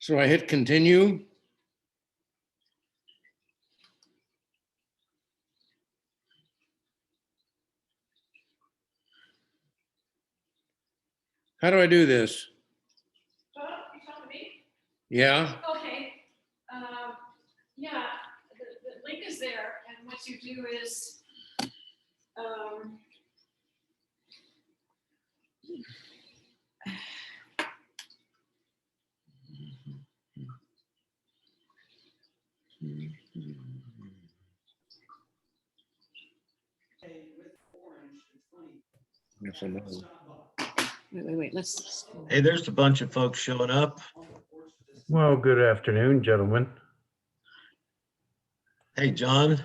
So I hit continue. How do I do this? You talking to me? Yeah. Okay. Yeah, the link is there, and what you do is, Yes, I know. Wait, let's. Hey, there's a bunch of folks showing up. Well, good afternoon, gentlemen. Hey, John.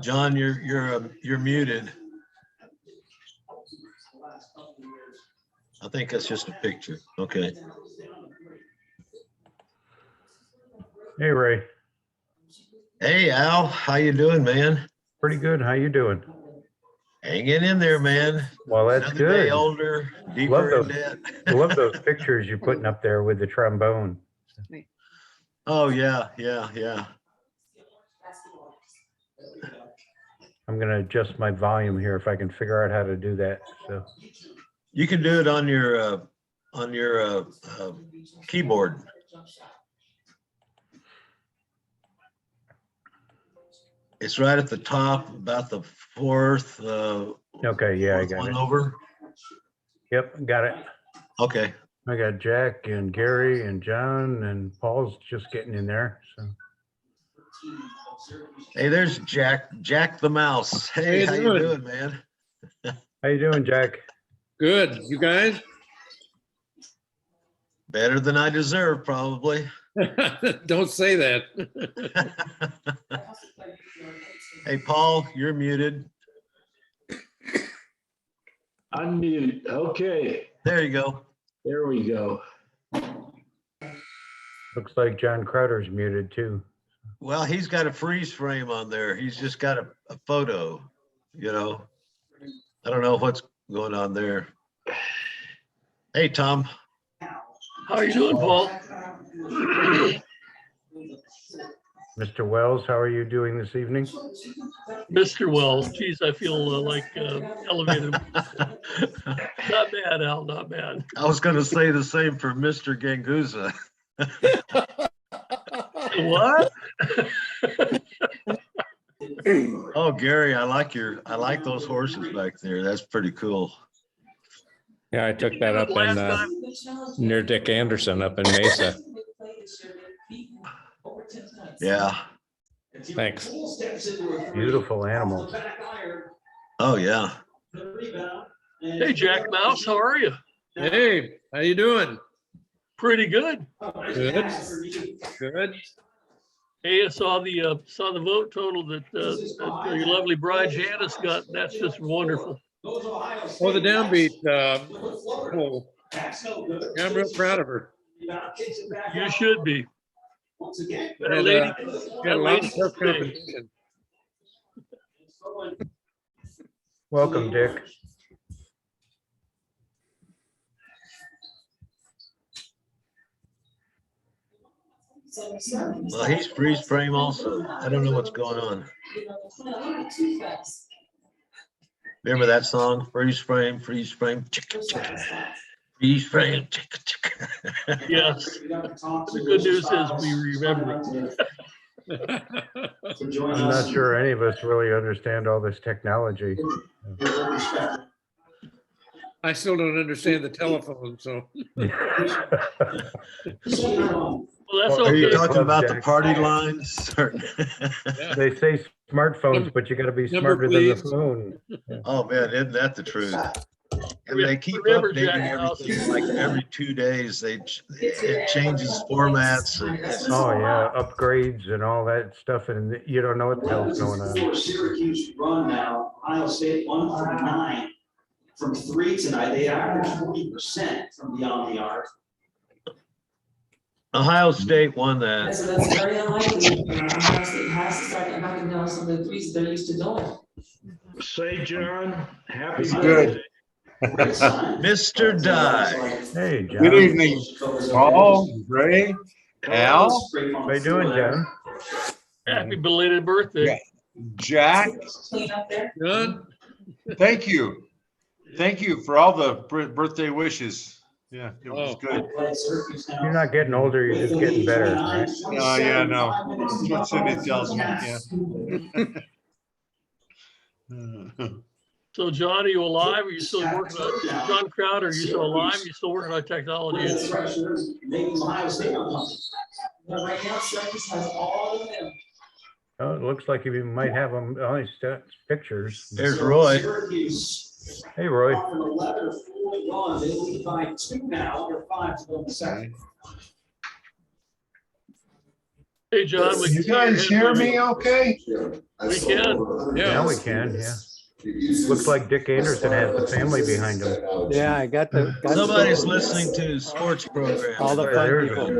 John, you're muted. I think that's just a picture. Okay. Hey, Ray. Hey, Al, how you doing, man? Pretty good. How you doing? Hanging in there, man. Well, that's Another day good. older, Love deeper in those. debt. I love those pictures you're putting up there with the trombone. Oh yeah. I'm gonna adjust my volume here if I can figure out how to do that. So You can do it on your keyboard. It's right at the top, about the fourth. okay, yeah, I fourth got one it. over. Yep, got it. Okay. I got Jack and Gary and John and Paul's just getting in there. So Hey, there's Jack the mouse. Hey, How how you you doing? doing, man? how you doing, Jack? Good. You guys? Better than I deserve, probably. Don't say that. Hey, Paul, you're muted. Unmute. Okay, There you go. there we go. Looks like John Crowder's muted too. Well, he's got a freeze frame on there. He's just got a photo, you know. I don't know what's going on there. Hey, Tom. How are you doing, Paul? Mr. Wells, how are you doing this evening? Mr. Wells, geez, I feel elevated. Not bad, Al, not bad. I was going to say the same for Mr. Ganguzza. What? Oh, Gary, I like those horses back there. That's pretty cool. Yeah, I took that up Last in time- near Dick Anderson up in Mesa. Yeah. Thanks. Beautiful animals. Oh, yeah. Hey, Jack Mouse, how are you? Hey, how you doing? Pretty good. Good. Good. Hey, I saw the vote total that your lovely bride Janice got. That's just wonderful. Oh, the downbeat poll. Yeah, I'm real proud of her. You should be. That And, lady, got a that lot lady of tough can sing. competition. Welcome, Dick. Well, he's freeze frame also. I don't know what's going on. Remember that song? Freeze frame, chicka, chicka. Freeze frame, chicka, chicka. Yes. The good news is we remember it. I'm not sure any of us really understand all this technology. I still don't understand the telephone, so. Well, that's Are you okay. talking about the Jack. party lines? They say smartphones, but you got to be Number, smarter than the please. phone. Oh, man, isn't that the truth? And they keep Remember, updating Jack Mouse. everything, like every 2 days, it changes formats. And it's- Oh yeah, upgrades and all that stuff, and you don't know what the hell's going on. Syracuse run now, Ohio State 1 for 9 from 3 tonight. They average 40% from beyond the arc. Ohio State won that. So that's very unlikely. Ohio State has to start knocking down some of the threes they're used to doing. Say, John, happy It's birthday. Mr. Dye. Hey, John. Good evening, Paul, Ray, Al, How you doing, John? Happy belated birthday. Jack. Clean up there. John, Thank you. Thank you for all the birthday wishes. Yeah, it was good. You're not getting older, you're just getting better, right? Yeah, no. That's what Cindy tells me, yeah. So John, are you alive? Are you still working on, John Crowder, are you still alive? Are you still working on technology? Right now, Syracuse has all of them. Oh, it looks like you might have them, all these pictures. There's Roy. Hey, Roy. They lead by 2 now, under 5 to go in the second. Hey, John. we You can guys see your hear head me okay? We can. yeah. Now we can, yeah. Looks like Dick Anderson has the family behind him. Yeah, I got the. Somebody's listening to sports program. All the fun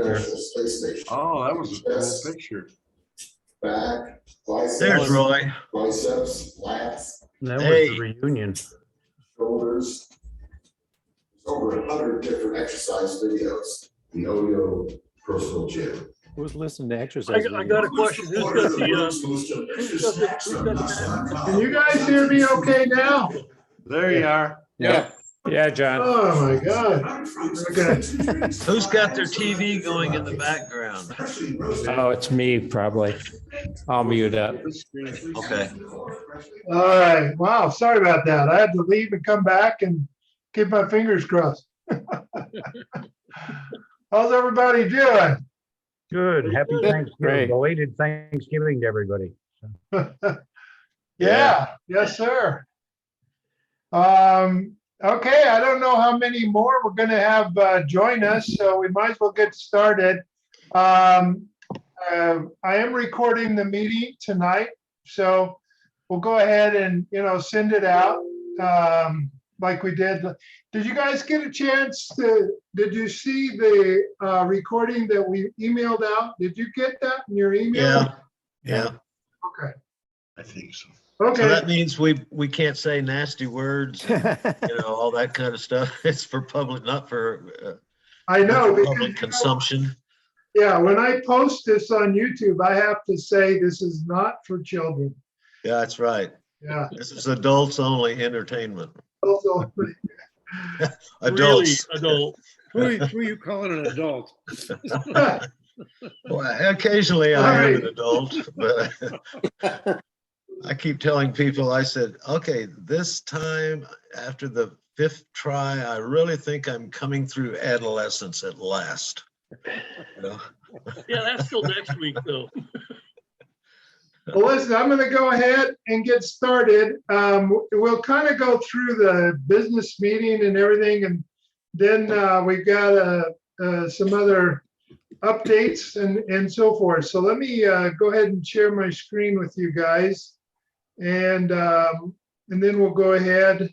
There's people. Oh, that was a cool picture. Back, There's Roy. biceps, lats, That was Hey. the reunion. shoulders. Over 100 different exercise videos. The Oyo Personal Gym. Who's listening to exercise? I got a question. Who's got the, Can you guys hear me okay now? There you are. Yeah. Yeah, John. Oh, my God. Okay. Who's got their TV going in the background? Oh, it's me, probably. I'll mute up. Okay. All right. Wow. Sorry about that. I had to leave and come back and keep my fingers crossed. How's everybody doing? Good, happy Great. Thanksgiving, belated Thanksgiving to everybody. Yeah. Yes, sir. Okay. I don't know how many more we're going to have join us, so we might as well get started. I am recording the meeting tonight, so we'll go ahead and, send it out like we did. Did you guys get a chance did you see the recording that we emailed out? Did you get that in your email? Yeah. Okay. I think so. So Okay. that means we can't say nasty words, all that kind of stuff. It's for public, not for I know. because, public consumption. Yeah, when I post this on YouTube, I have to say this is not for children. Yeah, that's right. Yeah. This is adults only entertainment. Also, Adults. Really adult. Who are you calling an adult? Well, occasionally I am an adult, but I keep telling people, I said, okay, this time after the 5th try, I really think I'm coming through adolescence at last. Yeah, that's still next week though. well, listen, I'm going to go ahead and get started. We'll kind of go through the business meeting and everything, and then we've got some other updates and so forth. So let me go ahead and share my screen with you guys, and then we'll go ahead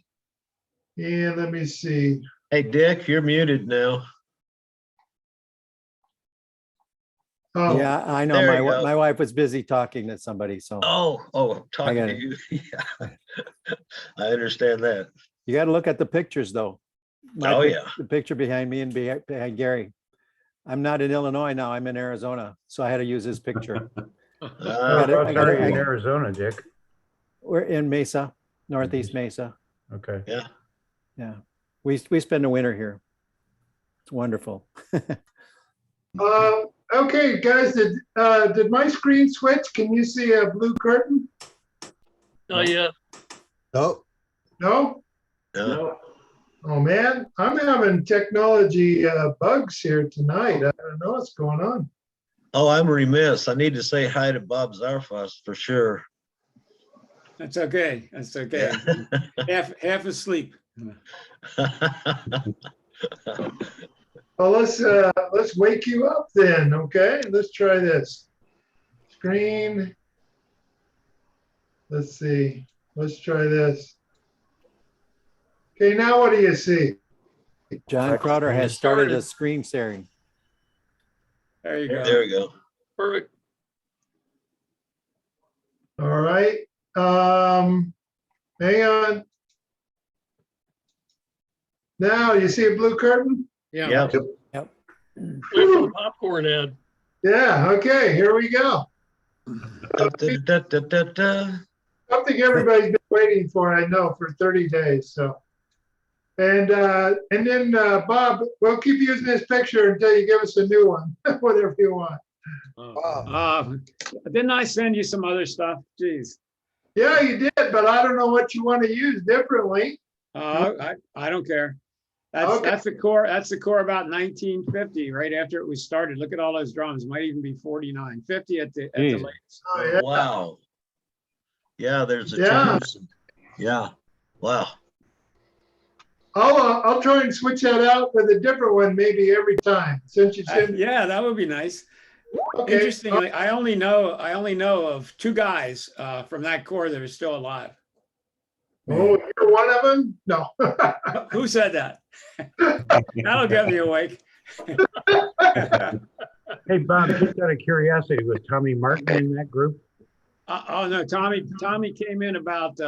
and let me see. Hey, Dick, you're muted now. Oh, Yeah, I know. There you go. My wife was busy talking to somebody, so Talking got to it. you. Yeah. I understand that. you got to look at the pictures though. Yeah. The picture behind me and behind Gary. I'm not in Illinois now. I'm in Arizona, so I had to use his picture. Uh, I got it. Sorry, in Arizona, Dick. We're in Mesa, Northeast Mesa. Okay. Yeah, we spend the winter here. It's wonderful. okay, guys, did my screen switch? Can you see a blue curtain? Not yet. Oh, No? no. Oh, man, I'm having technology bugs here tonight. I don't know what's going on. Oh, I'm remiss. I need to say hi to Bob Zarfos for sure. That's okay. That's okay. Half asleep. Well, let's wake you up then, okay? Let's try this. Screen. Let's see. Let's try this. Okay, now what do you see? John Crowder has started a screen sharing. There you go. There we go. Perfect. All right. Hang on. Now, you see a blue curtain? Yeah. Yep. Wait for the popcorn ad. Yeah, okay, here we go. Da, da, da, da, da, da. Something everybody's been waiting for, I know, for 30 days, so. And then, Bob, we'll keep using this picture until you give us a new one, whatever you want. Didn't I send you some other stuff? Jeez. Yeah, you did, but I don't know what you want to use differently. I don't care. Okay. That's the core. That's the core about 1950, right after it was started. Look at all those drums. Might even be 49, 50 at the Jesus. latest. Oh, yeah. Wow. Yeah, there's a Yeah. chance. Yeah. Wow. I'll try and switch that out with a different one maybe every time, since you said. Yeah, that would be nice. Okay. Interestingly, I only know of 2 guys from that corps that are still alive. Oh, you're one of them? No. Who said that? That'll get me awake. Hey, Bob, just out of curiosity, was Tommy Martin in that group? Oh no, Tommy came in about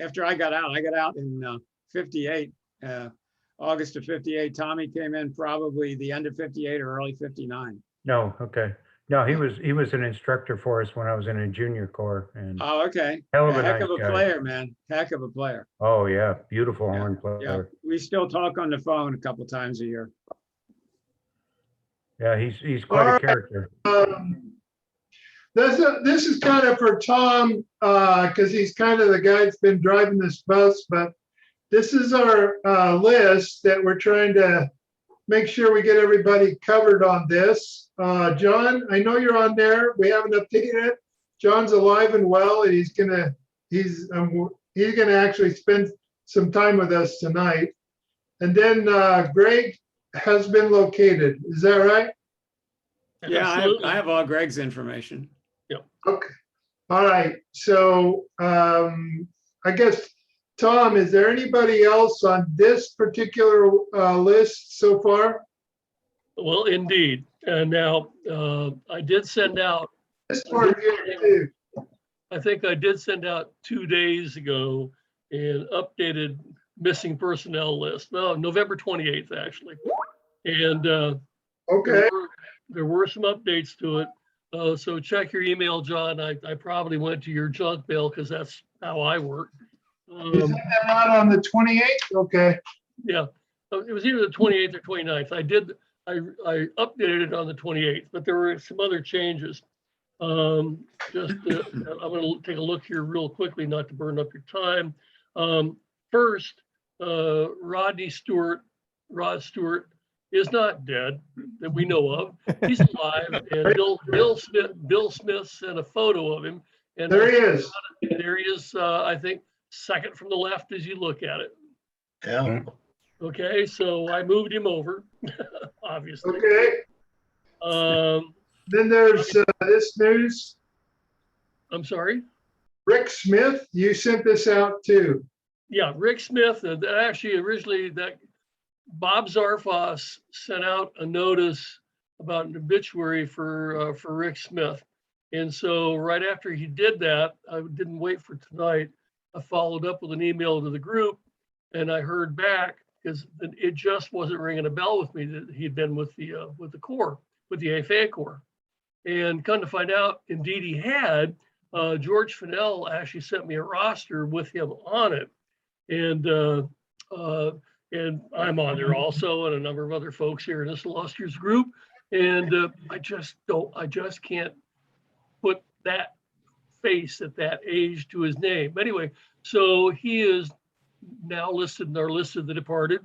after I got out. I got out in 58, August of 58. Tommy came in probably the end of 58 or early 59. No, okay. No, he was an instructor for us when I was in a junior corps, and Oh, okay. hell of a Heck nice of a guy. player, man. Heck of a player. Oh yeah, beautiful horn Yeah, player. we still talk on the phone a couple times a year. Yeah, he's quite a character. This is kind of for Tom, because he's kind of the guy that's been driving this bus, but this is our list that we're trying to make sure we get everybody covered on this. John, I know you're on there. We haven't updated it. John's alive and well, and he's gonna actually spend some time with us tonight. And then Greg has been located. Is that right? Yeah, Absolutely. I have all Greg's information. Okay. All right. So I guess, Tom, is there anybody else on this particular list so far? Well, indeed. Now, I did send out, This part here too. I think I did send out 2 days ago an updated missing personnel list. No, November 28th, actually. And Okay. there were some updates to it. So check your email, John. I probably went to your junk mail because that's how I work. You sent them out on the 28th? Okay. Yeah, it was either the 28th or 29th. I updated it on the 28th, but there were some other changes. I'm going to take a look here real quickly, not to burn up your time. First, Rod Stewart is not dead that we know of. He's alive, and Bill Smith sent a photo of him. And There he is. There he is. I think second from the left as you look at it. Yeah. Okay, so I moved him over, obviously. Okay. Then there's this news. I'm sorry. Rick Smith, you sent this out too. Yeah, Rick Smith. Actually, originally that Bob Zarfos sent out a notice about an obituary for Rick Smith, and so right after he did that, I didn't wait for tonight. I followed up with an email to the group, and I heard back because it just wasn't ringing a bell with me that he'd been with the Corps, with the AFA Corps, and come to find out, indeed he had. George Fennell actually sent me a roster with him on it, and I'm on there also, and a number of other folks here in this illustrious group. And I just can't put that face at that age to his name. Anyway, so he is now listed in our list of the departed.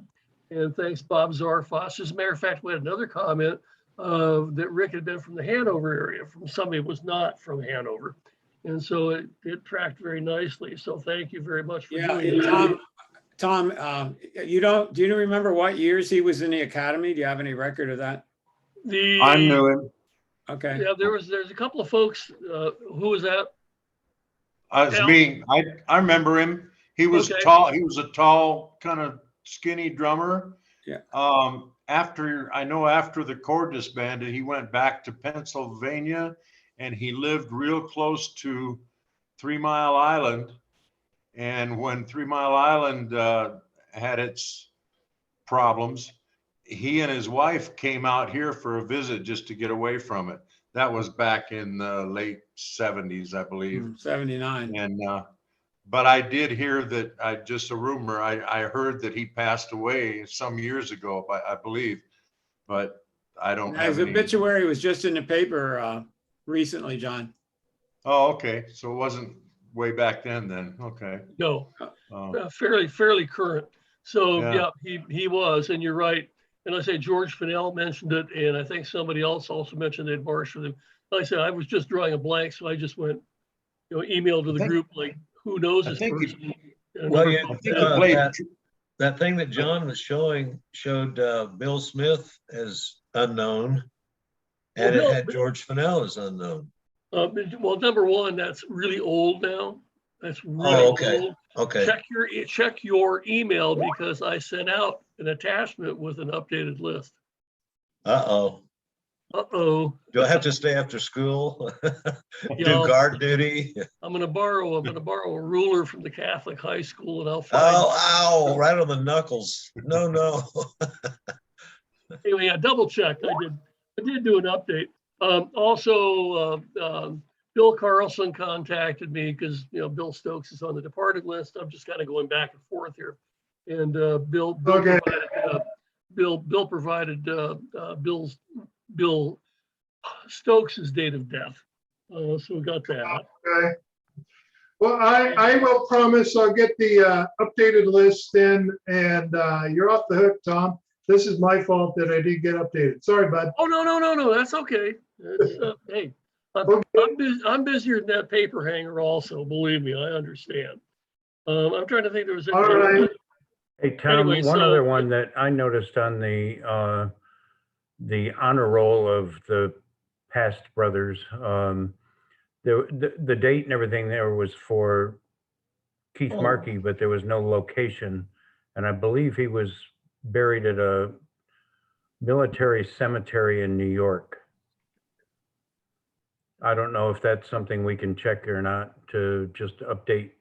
And thanks, Bob Zarfos. As a matter of fact, we had another comment that Rick had been from the Hanover area, from somebody who was not from Hanover. And so it tracked very nicely. So thank you very much for doing that. Tom, do you remember what years he was in the academy? Do you have any record of that? I knew him. Okay. Yeah, there's a couple of folks. Who was that? It's me. I remember him. He was tall. He was a tall, kind of skinny drummer. Yeah. After the Corps disbanded, he went back to Pennsylvania, and he lived real close to 3 Mile Island. And when 3 Mile Island had its problems. He and his wife came out here for a visit just to get away from it. That was back in the late 70s, I believe. 79. And, but I did hear that, just a rumor, I heard that he passed away some years ago, I believe, but I don't His have any. obituary was just in the paper recently, John. Oh, okay. So it wasn't way back then. Okay. No, Oh, fairly current. So Yeah. yeah, he was, and you're right. And I say George Fennell mentioned it, and I think somebody else also mentioned they'd marched with him. Like I said, I was just drawing a blank, so I just went, email to the think- group, like, who knows I this think he- person? And Well, never yeah, felt I think bad. he played. that thing that John was showing showed Bill Smith as unknown, and Well, it had George Fennell as unknown. Well, number one, that's really old now. That's really Oh, okay. old. Okay. Check your email, because I sent out an attachment with an updated list. Uh-oh. Uh-oh. Do I have to stay after school? Yeah, Do guard duty? I'm gonna borrow a ruler from the Catholic high school, and I'll find. Oh, ow, right on the knuckles. No. Anyway, yeah, double checked. I did do an update. Also, Bill Carlson contacted me because, Bill Stokes is on the departed list. I'm just kind of going back and forth here. And Bill Okay. provided Bill Stokes's date of death. So we got that. Okay. Well, I will promise I'll get the updated list in, and you're off the hook, Tom. This is my fault that I didn't get updated. Sorry, bud. Oh, no, that's okay. Hey, I'm busier than that paper hanger also, believe me, I understand. I'm trying to think there was. All right. Hey, Tom, Anyway, one so- other one that I noticed on the honor roll of the past brothers, the date and everything there was for Keith Markey, but there was no location. And I believe he was buried at a military cemetery in New York. I don't know if that's something we can check or not to just update.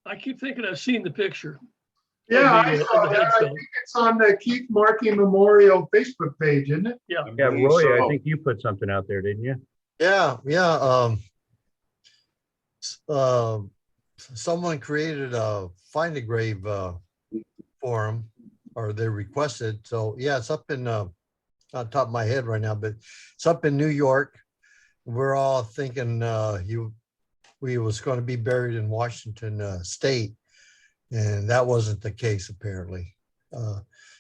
I keep thinking I've seen the picture. Yeah, Of I the, saw of the that. I headstone. think it's on the Keith Markey Memorial Facebook page, isn't it? Yeah. Yeah, believe Roy, I so. think you put something out there, didn't you? Yeah. Someone created a Find a Grave forum, or they requested. So yeah, it's up in on top of my head right now, but it's up in New York. We're all thinking we was going to be buried in Washington State, and that wasn't the case apparently.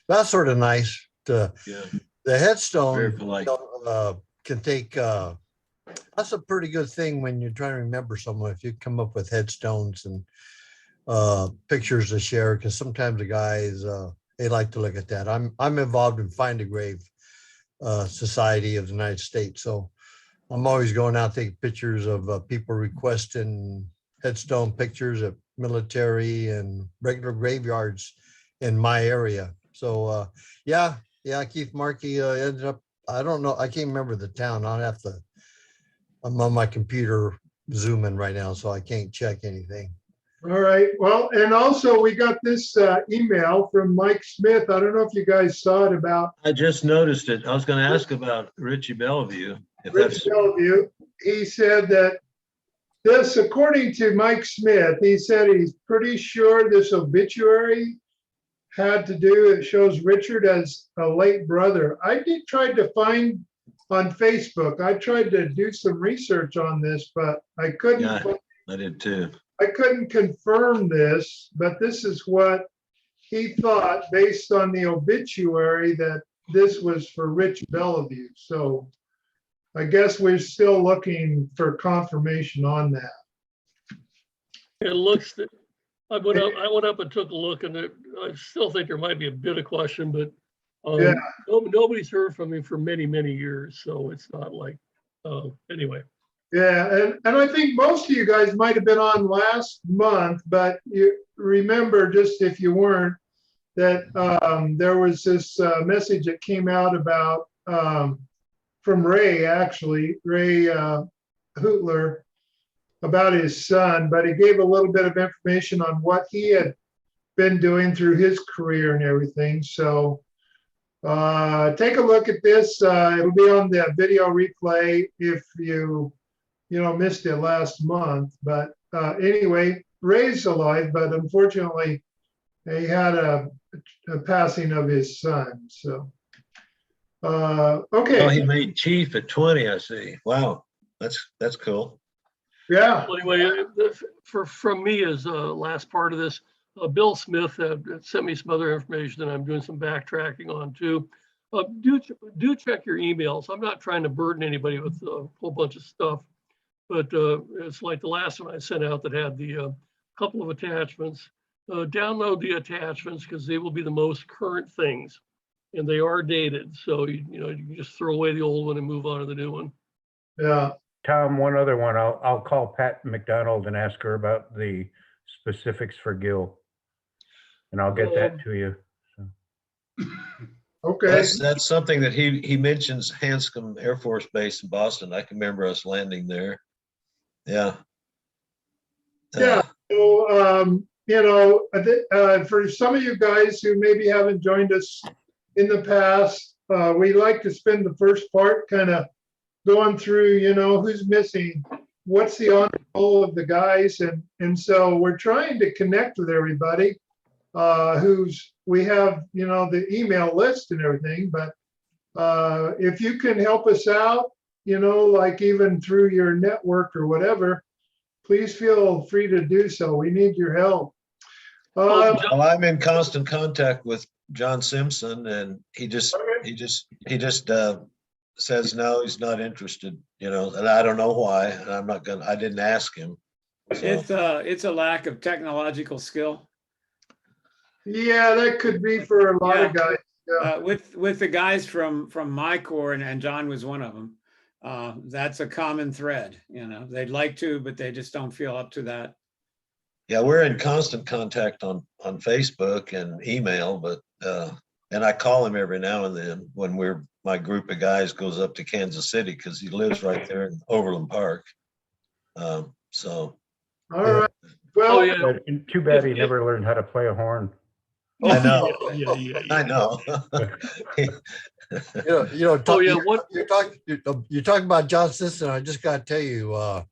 That's sort of nice. Yeah. The headstone Very polite. can take. That's a pretty good thing when you're trying to remember someone. If you come up with headstones and pictures to share, because sometimes the guys they like to look at that. I'm involved in Find a Grave Society of the United States, so I'm always going out taking pictures of people requesting headstone pictures of military and regular graveyards in my area. So yeah, Keith Markey ended up. I don't know. I can't remember the town. I'm on my computer zooming right now, so I can't check anything. All right. Well, and also we got this email from Mike Smith. I don't know if you guys saw it about I just noticed it. I was going to ask about Richie Bellevue. If Rich that's, Bellevue. He said that this, according to Mike Smith, he said he's pretty sure this obituary had to do, it shows Richard as a late brother. I tried to find on Facebook, I tried to do some research on this, but I couldn't. Yeah. I did too. I couldn't confirm this, but this is what he thought based on the obituary, that this was for Rich Bellevue. So I guess we're still looking for confirmation on that. It looks that I went up and took a look, and I still think there might be a bit of question, but Yeah. nobody's heard from him for many, many years. So it's not like, anyway. Yeah, and I think most of you guys might have been on last month, but you remember, just if you weren't, that there was this message that came out about from Ray, actually, Ray Hootler, about his son, but he gave a little bit of information on what he had been doing through his career and everything. So take a look at this. It'll be on the video replay if you missed it last month. But anyway, Ray's alive, but unfortunately, he had a passing of his son. So, okay. Well, he made chief at 20, I see. Wow, that's cool. Yeah. Well, anyway, from me as last part of this, Bill Smith sent me some other information that I'm doing some backtracking on too. Do check your emails. I'm not trying to burden anybody with a whole bunch of stuff, but it's like the last one I sent out that had the couple of attachments. Download the attachments because they will be the most current things, and they are dated. So you can just throw away the old one and move on to the new one. Yeah. Tom, one other one. I'll call Pat McDonald and ask her about the specifics for Gil, and I'll get that to you. So. Okay. That's something that he mentions. Hanscom Air Force Base in Boston. I can remember us landing there. Yeah. Yeah. So, for some of you guys who maybe haven't joined us in the past, we like to spend the first part kind of going through, who's missing, what's the honor roll of the guys. And so we're trying to connect with everybody we have, the email list and everything, but if you can help us out, like even through your network or whatever, please feel free to do so. We need your help. Well, I'm in constant contact with John Simpson, and he just says no, he's not interested, and I don't know why, and I didn't ask him. So. It's a lack of technological skill. Yeah, that could be for a lot of guys. Yeah. With the guys from my corps, and John was one of them. That's a common thread. They'd like to, but they just don't feel up to that. Yeah, we're in constant contact on Facebook and email, but and I call him every now and then when my group of guys goes up to Kansas City because he lives right there in Overland Park. So. All right. Well, too bad he never learned how to play a horn. I know. Yeah. I know. You're talking about John Simpson. I just got to tell you,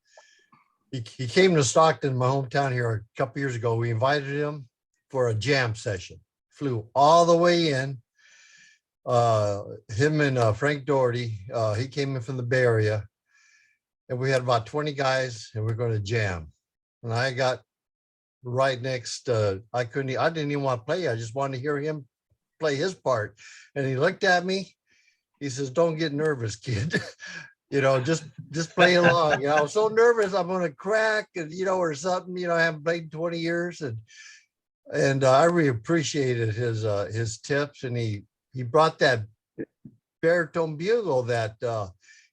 he came to Stockton, my hometown here, a couple years ago. We invited him for a jam session. Flew all the way in. Him and Frank Doherty. He came in from the Bay Area, and we had about 20 guys, and we're going to jam. And I got right next. I didn't even want to play. I just wanted to hear him play his part. And he looked at me. He says, "Don't get nervous, kid. Just play along." I'm so nervous I'm gonna crack, and or something. I haven't played in 20 years, and I really appreciated his tips. And he brought that baritone bugle that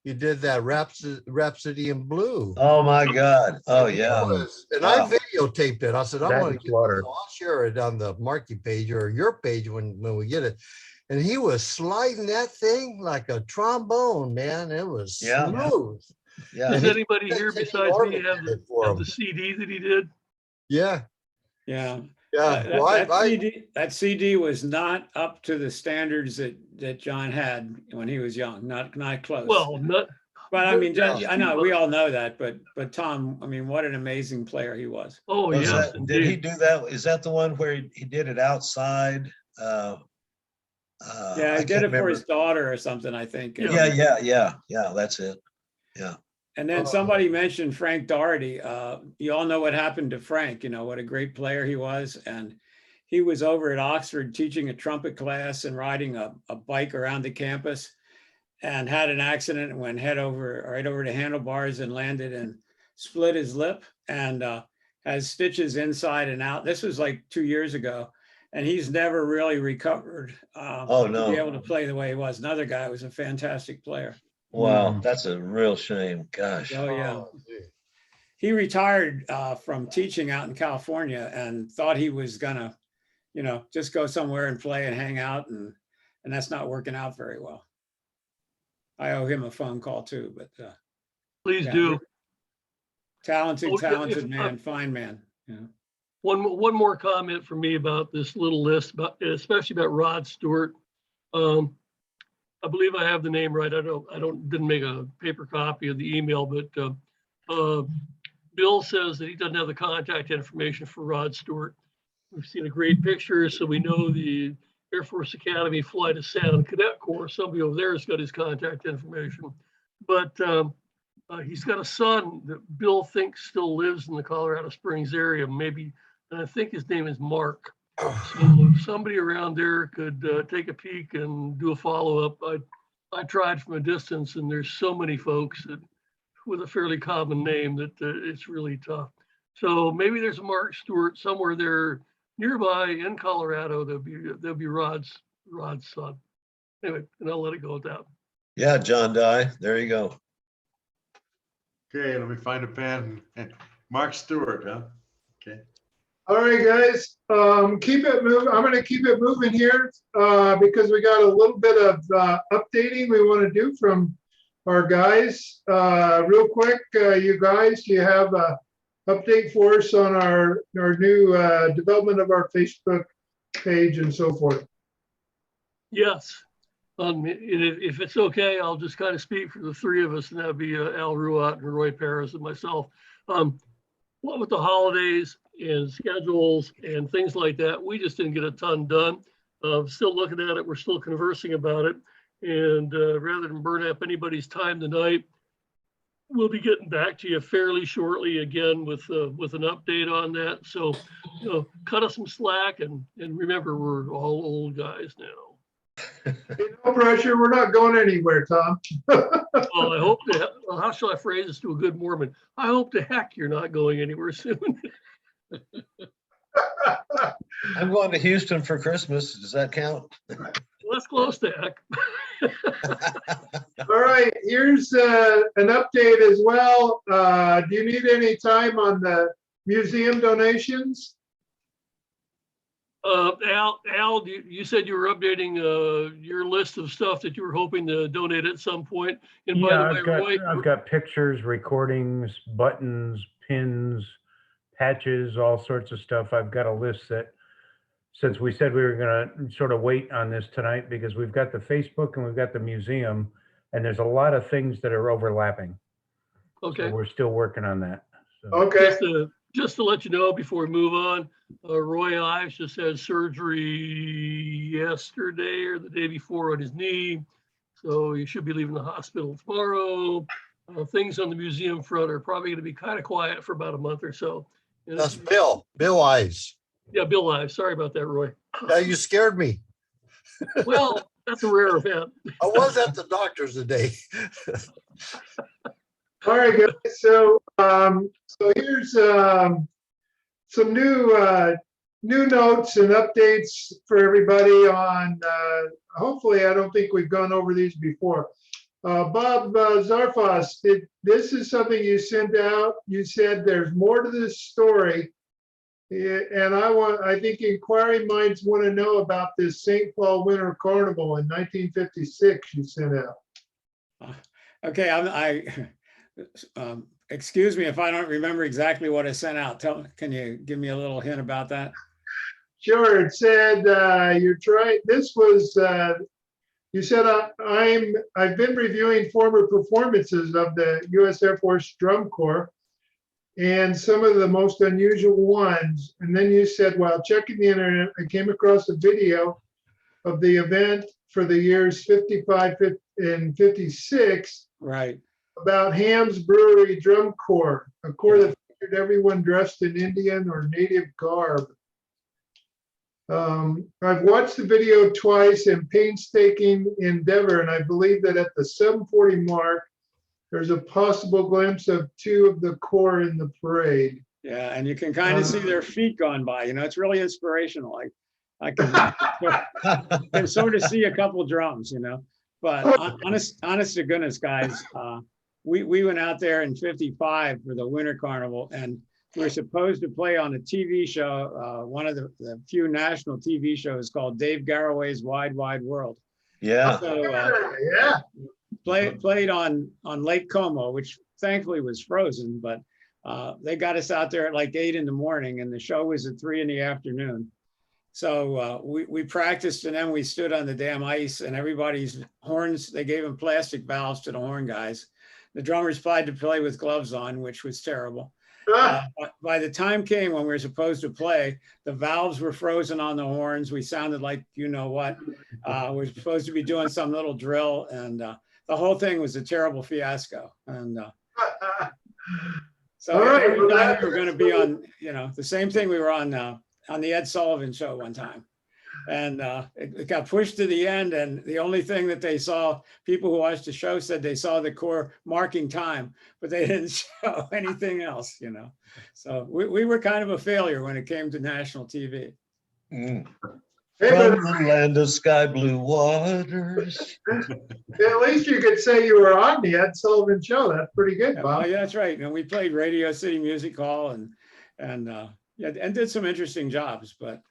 he did that Rhapsody in Blue. Oh my God! Oh yeah. And I videotaped it. I said, "I'm going to get it. I'll share it on the Marky page or your page when we get it." And he was sliding that thing like a trombone, man. It was smooth. Yeah. Does anybody here besides me have the CD that he did? Yeah. That CD was not up to the standards that John had when he was young. Not close. Well, not. But I mean, I know we all know that. But Tom, I mean, what an amazing player he was. Oh yeah. Did he do that? Is that the one where he did it outside? Yeah, he did it for his daughter or something, I think. Yeah. That's it. Yeah. And then somebody mentioned Frank Doherty. You all know what happened to Frank, what a great player he was. And he was over at Oxford teaching a trumpet class and riding a bike around the campus and had an accident and went right over to handlebars and landed and split his lip and has stitches inside and out. This was like 2 years ago. And he's never really recovered to be able to play the way he was. Another guy was a fantastic player. Wow, that's a real shame. Gosh. Oh, yeah. He retired from teaching out in California and thought he was gonna, just go somewhere and play and hang out, and that's not working out very well. I owe him a phone call too, but please do. Talented man, fine man. One more comment from me about this little list, especially about Rod Stewart. I believe I have the name right. Didn't make a paper copy of the email, but Bill says that he doesn't have the contact information for Rod Stewart. We've seen a great picture, so we know the Air Force Academy Flight Ascent Cadet Corps. Somebody over there has got his contact information, but he's got a son that Bill thinks still lives in the Colorado Springs area, maybe, and I think his name is Mark. So if somebody around there could take a peek and do a follow-up. I tried from a distance, and there's so many folks that, with a fairly common name, that it's really tough. So maybe there's a Mark Stewart somewhere there nearby in Colorado. That'll be Rod's son. Anyway, and I'll let it go at that. Yeah, John Dye, there you go. Okay, let me find a pen. Mark Stewart, huh? Okay. All right, guys, keep it moving. I'm going to keep it moving here because we got a little bit of updating we want to do from our guys. Real quick, you guys, do you have a update for us on our new development of our Facebook page and so forth? Yes. If it's okay, I'll just kind of speak for the three of us, and that'd be Al Ruat and Roy Paris and myself. What with the holidays and schedules and things like that, we just didn't get a ton done. Still looking at it, we're still conversing about it. And rather than burn up anybody's time tonight, we'll be getting back to you fairly shortly again with an update on that. So, cut us some slack and remember, we're all old guys now. No pressure. We're not going anywhere, Tom. Well, I hope that, how shall I phrase this to a good Mormon? I hope the heck you're not going anywhere soon. I'm going to Houston for Christmas. Does that count? That's close to heck. All right, here's an update as well. Do you need any time on the museum donations? Al, you said you were updating your list of stuff that you were hoping to donate at some point. And by Yeah, the way, Roy, I've got pictures, recordings, buttons, pins, patches, all sorts of stuff. I've got a list that, since we said we were going to sort of wait on this tonight, because we've got the Facebook and we've got the museum, and there's a lot of things that are overlapping. okay. So we're still working on that. So. Okay. Just to let you know before we move on, Roy Ives just had surgery yesterday or the day before on his knee. So he should be leaving the hospital tomorrow. Things on the museum front are probably going to be kind of quiet for about a month or so. That's Bill Ives. Yeah, Bill Ives. Sorry about that, Roy. Yeah, you scared me. Well, that's a rare event. I was at the doctor's today. All right, guys. So here's some new notes and updates for everybody on. Hopefully, I don't think we've gone over these before. Bob Zarfas, this is something you sent out. You said there's more to this story, and I think inquiring minds want to know about this St. Paul Winter Carnival in 1956. You sent out. Okay, excuse me if I don't remember exactly what I sent out. Can you give me a little hint about that? Sure. It said this was. You said I've been reviewing former performances of the U.S. Air Force Drum Corps and some of the most unusual ones. And then you said, while checking the internet, I came across a video of the event for the years 55 and 56. Right. About Ham's Brewery Drum Corps, a corps that featured everyone dressed in Indian or native garb. I've watched the video twice in painstaking endeavor, and I believe that at the 7:40 mark, there's a possible glimpse of two of the corps in the parade. Yeah, and you can kind of see their feet gone by. It's really inspirational. I can sort of see a couple drums, But honest to goodness, guys, we went out there in 55 for the Winter Carnival, and we were supposed to play on a TV show, one of the few national TV shows called Dave Garroway's Wide Wide World. Yeah. So played on Lake Como, which thankfully was frozen, but They got us out there at like 8 in the morning and the show was at 3 in the afternoon. So we practiced and then we stood on the damn ice and everybody's horns, they gave them plastic valves to the horn guys. The drummers tried to play with gloves on, which was terrible. By the time came when we were supposed to play, the valves were frozen on the horns. We sounded like, you know what, we're supposed to be doing some little drill and the whole thing was a terrible fiasco. And so All right, every well, time we were going to be on, you know, the same thing we were on the Ed Sullivan show one time. And it got pushed to the end. And the only thing that they saw, people who watched the show said they saw the Corps marking time, but they didn't show anything else, you know. So we were kind of a failure when it came to national TV. Mm. Hey, From but the land of sky blue waters. at least you could say you were on the Ed Sullivan Show. That's pretty good, Yeah, Bob. well, yeah, that's right. And we played Radio City Music Hall and yeah, and did some interesting jobs, but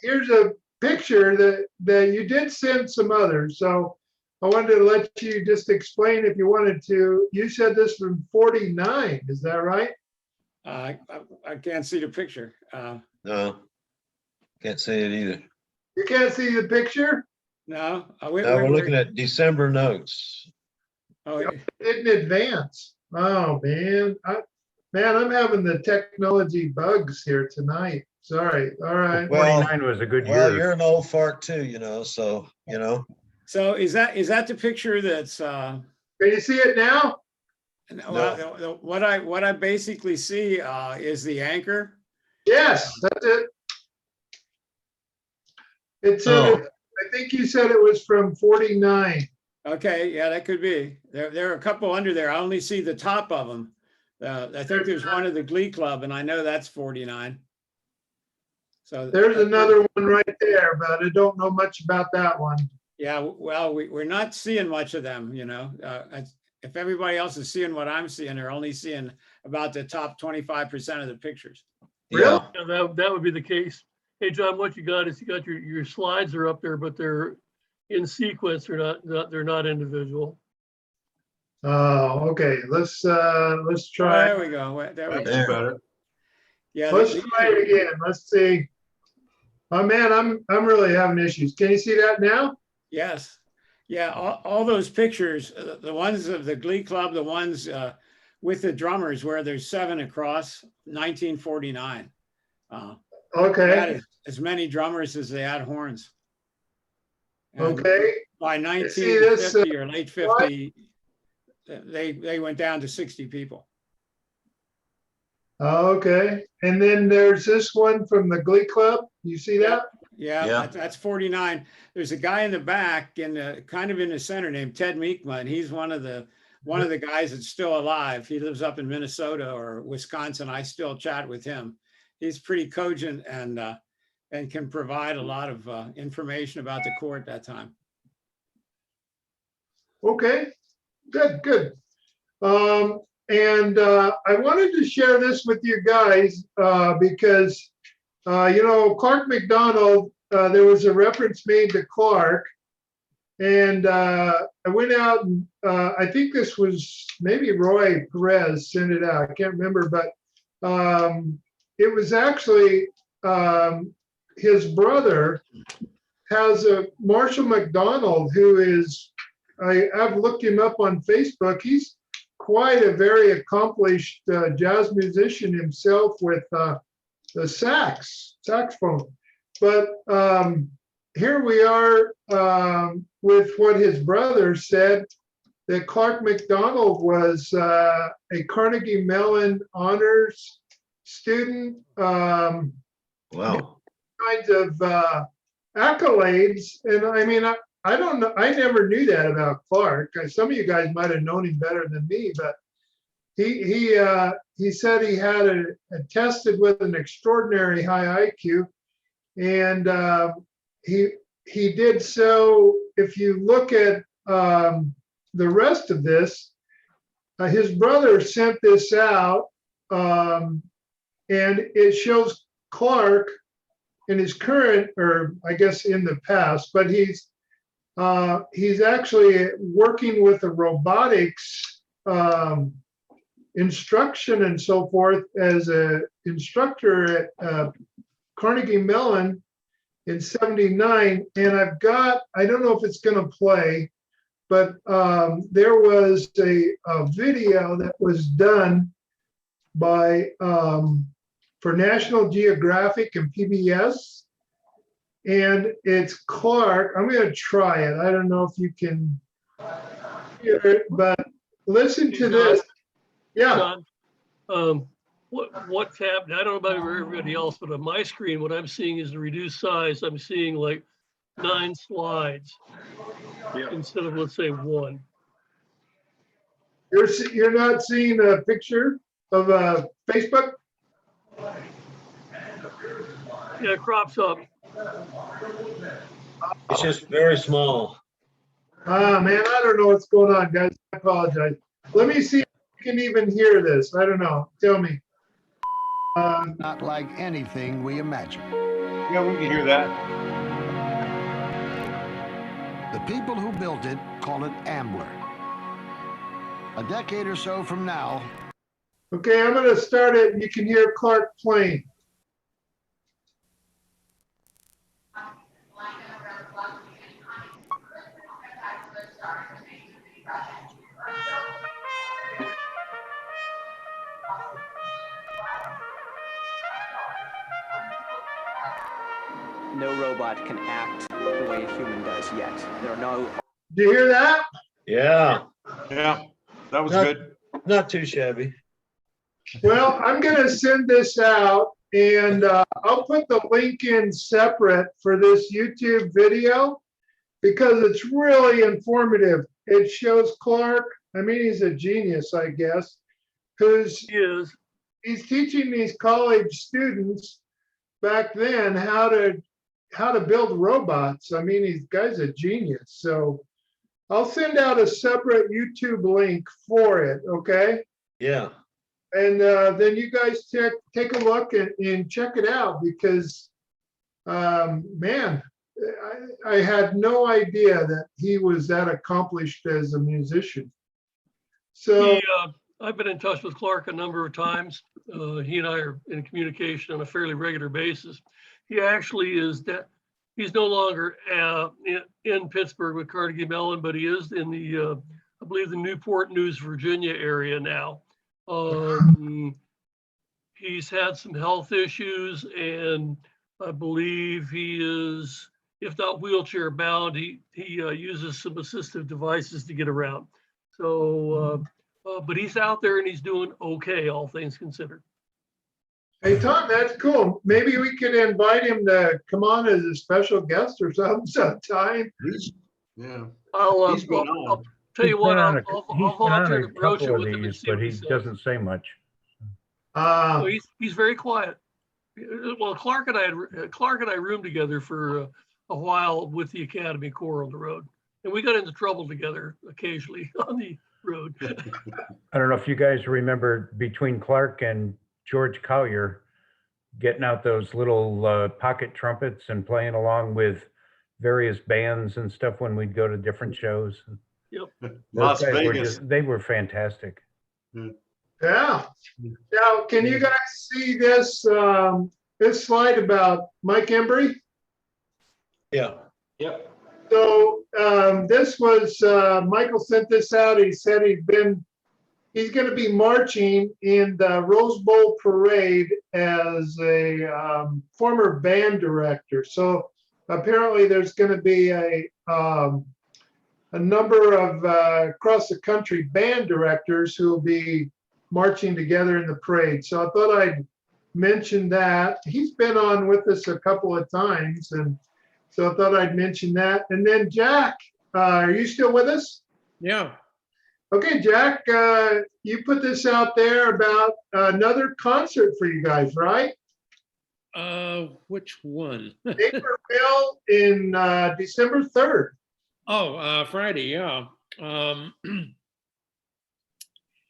Here's a picture that you did send some others. So I wanted to let you just explain if you wanted to. You said this from 49, is that right? I can't see the picture. No, can't say it either. You can't see the picture? No, Now we're looking at December notes. Oh, In advance. Oh, man. I'm having the technology bugs here tonight. Sorry. All right. Well, 49 was a good Well, year. you're an old fart too, so, so is that the picture that's Can you see it now? well, what I basically see is the anchor. Yes, that's it. It said, Oh. I think you said it was from 49. Okay, yeah, that could be. There are a couple under there. I only see the top of them. I think there's one of the Glee Club, and I know that's 49. So There's another one right there, but I don't know much about that one. yeah, well, we're not seeing much of them, you know. If everybody else is seeing what I'm seeing, they're only seeing about the top 25% of the pictures. yeah. Yeah, that would be the case. Hey, John, what you got is you got your slides are up there, but they're in sequence. They're not individual. Oh, okay. Let's Oh, try. there we go. There we go. That's better. Yeah, Let's try it again. Let's see. Oh man, I'm really having issues. Can you see that now? yes. Yeah, all those pictures, the ones of the Glee Club, the ones with the drummers where there's 7 across, 1949. They Okay. had as many drummers as they had horns. And Okay. by see this, 1950 or late 50, they went down to 60 people. Okay. And then there's this one from the Glee Club. You see that? Yeah, Yeah. that's 49. There's a guy in the back and kind of in the center named Ted Meekman. He's one of the guys that's still alive. He lives up in Minnesota or Wisconsin. I still chat with him. He's pretty cogent and can provide a lot of information about the Corps at that time. Okay. Good. And I wanted to share this with you guys because, Clark McDonald, there was a reference made to Clark. And I went out and I think this was maybe Roy Perez sent it out. I can't remember, but it was actually his brother has a Marshall McDonald who is, I've looked him up on Facebook. He's quite a very accomplished jazz musician himself with the saxophone. But here we are with what his brother said, that Clark McDonald was a Carnegie Mellon honors student. Wow. Kinds of accolades. And I mean, I don't know. I never knew that about Clark. Some of you guys might have known him better than me, but he said he had tested with an extraordinary high IQ, and he did so. If you look at the rest of this, his brother sent this out, and it shows Clark in his current, or I guess in the past, but he's actually working with a robotics instruction and so forth as a instructor at Carnegie Mellon in '79. And I've got, I don't know if it's going to play, but there was a video that was done by for National Geographic and PBS, and it's Clark. I'm going to try it. I don't know if you can hear it, but listen to this. Yeah. John, what's happening? I don't know about everybody else, but on my screen, what I'm seeing is the reduced size. I'm seeing like 9 slides instead of, let's say, 1. You're not seeing a picture of Facebook? Yeah, it crops up. It's just very small. Man, I don't know what's going on, guys. I apologize. Let me see if you can even hear this. I don't know. Tell me. Not like anything we imagine. Yeah, we can hear that. The people who built it call it Ambler. A decade or so from now. Okay, I'm going to start it. You can hear Clark playing. No robot can act the way a human does yet. There are no. Do you hear that? Yeah. Yeah, that was good. Not too shabby. Well, I'm going to send this out, and I'll put the link in separate for this YouTube video because it's really informative. It shows Clark. I mean, he's a genius, I guess, because he's teaching these college students back then how to build robots. I mean, this guy's a genius. So I'll send out a separate YouTube link for it, okay? Yeah. And then you guys take a look and check it out because, man, I had no idea that he was that accomplished as a musician. So I've been in touch with Clark a number of times. He and I are in communication on a fairly regular basis. He actually is that he's no longer in Pittsburgh with Carnegie Mellon, but he is in the, I believe, the Newport News, Virginia area now. He's had some health issues, and I believe he is, if not wheelchair bound, he uses some assistive devices to get around. So, but he's out there and he's doing okay, all things considered. Hey, Tom, that's cool. Maybe we could invite him to come on as a special guest or something sometime. Yeah. I'll tell you what, I'll He's volunteer been on to a broach it couple of with him and these, see but what he he says. doesn't say much. So he's very quiet. Well, Clark and I roomed together for a while with the Academy Corps on the road, and we got into trouble together occasionally on the road. I don't know if you guys remember between Clark and George Collier getting out those little pocket trumpets and playing along with various bands and stuff when we'd go to different shows. Yep. Las Vegas. They were fantastic. Yeah. Now, can you guys see this this slide about Mike Embry? Yeah. Yep. So this was Michael sent this out. He said he's going to be marching in the Rose Bowl parade as a former band director. So apparently there's going to be a number of across the country band directors who will be marching together in the parade. So I thought I'd mention that. He's been on with us a couple of times, and so I thought I'd mention that. And then Jack, are you still with us? Yeah. Okay, Jack, you put this out there about another concert for you guys, right? Which one? Naperville in December 3rd. Oh, Friday, yeah.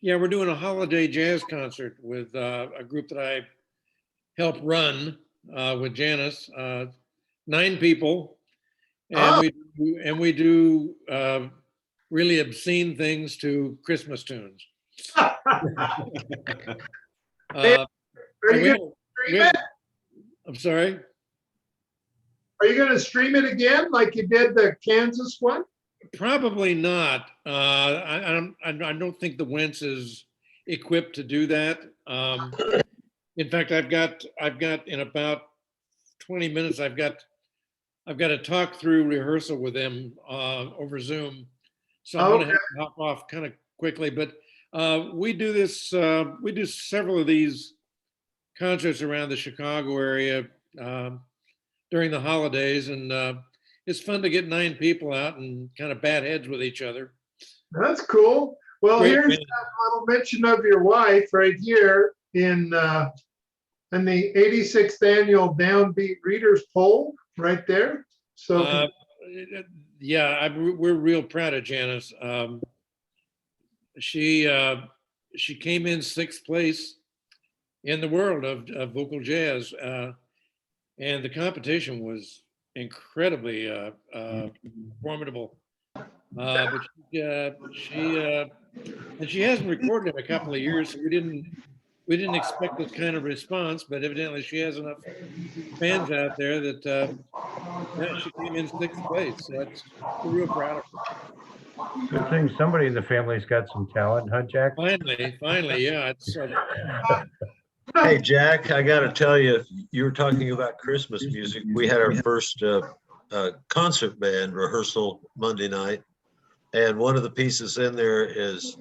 Yeah, we're doing a holiday jazz concert with a group that I helped run with Janice. 9 people, and we do really obscene things to Christmas tunes. Hey, Uh, Are you we gonna have- stream we have- it? I'm sorry. Are you gonna stream it again like you did the Kansas one? Probably not. I don't think the Wentz is equipped to do that. In fact, I've got in about 20 minutes, I've got to talk through rehearsal with them over Zoom. So I'm going to have to hop off kind of quickly, but we do this, we do several of these concerts around the Chicago area during the holidays, and it's fun to get 9 people out and kind of bat heads with each other. That's cool. Well, Great here's band. a little mention of your wife right here in the 86th annual Downbeat Readers Poll right there. So Yeah, we're real proud of Janice. She came in 6th place in the world of vocal jazz, and the competition was incredibly formidable. But she hasn't recorded in a couple of years, so we didn't expect this kind of response. But evidently, she has enough fans out there that yeah, she came in 6th place. So we're real proud of her. Good thing somebody in the family's got some talent, huh, Jack? Finally, yeah. It's Hey, Jack, I got to tell you, you were talking about Christmas music. We had our first concert band rehearsal Monday night. And one of the pieces in there is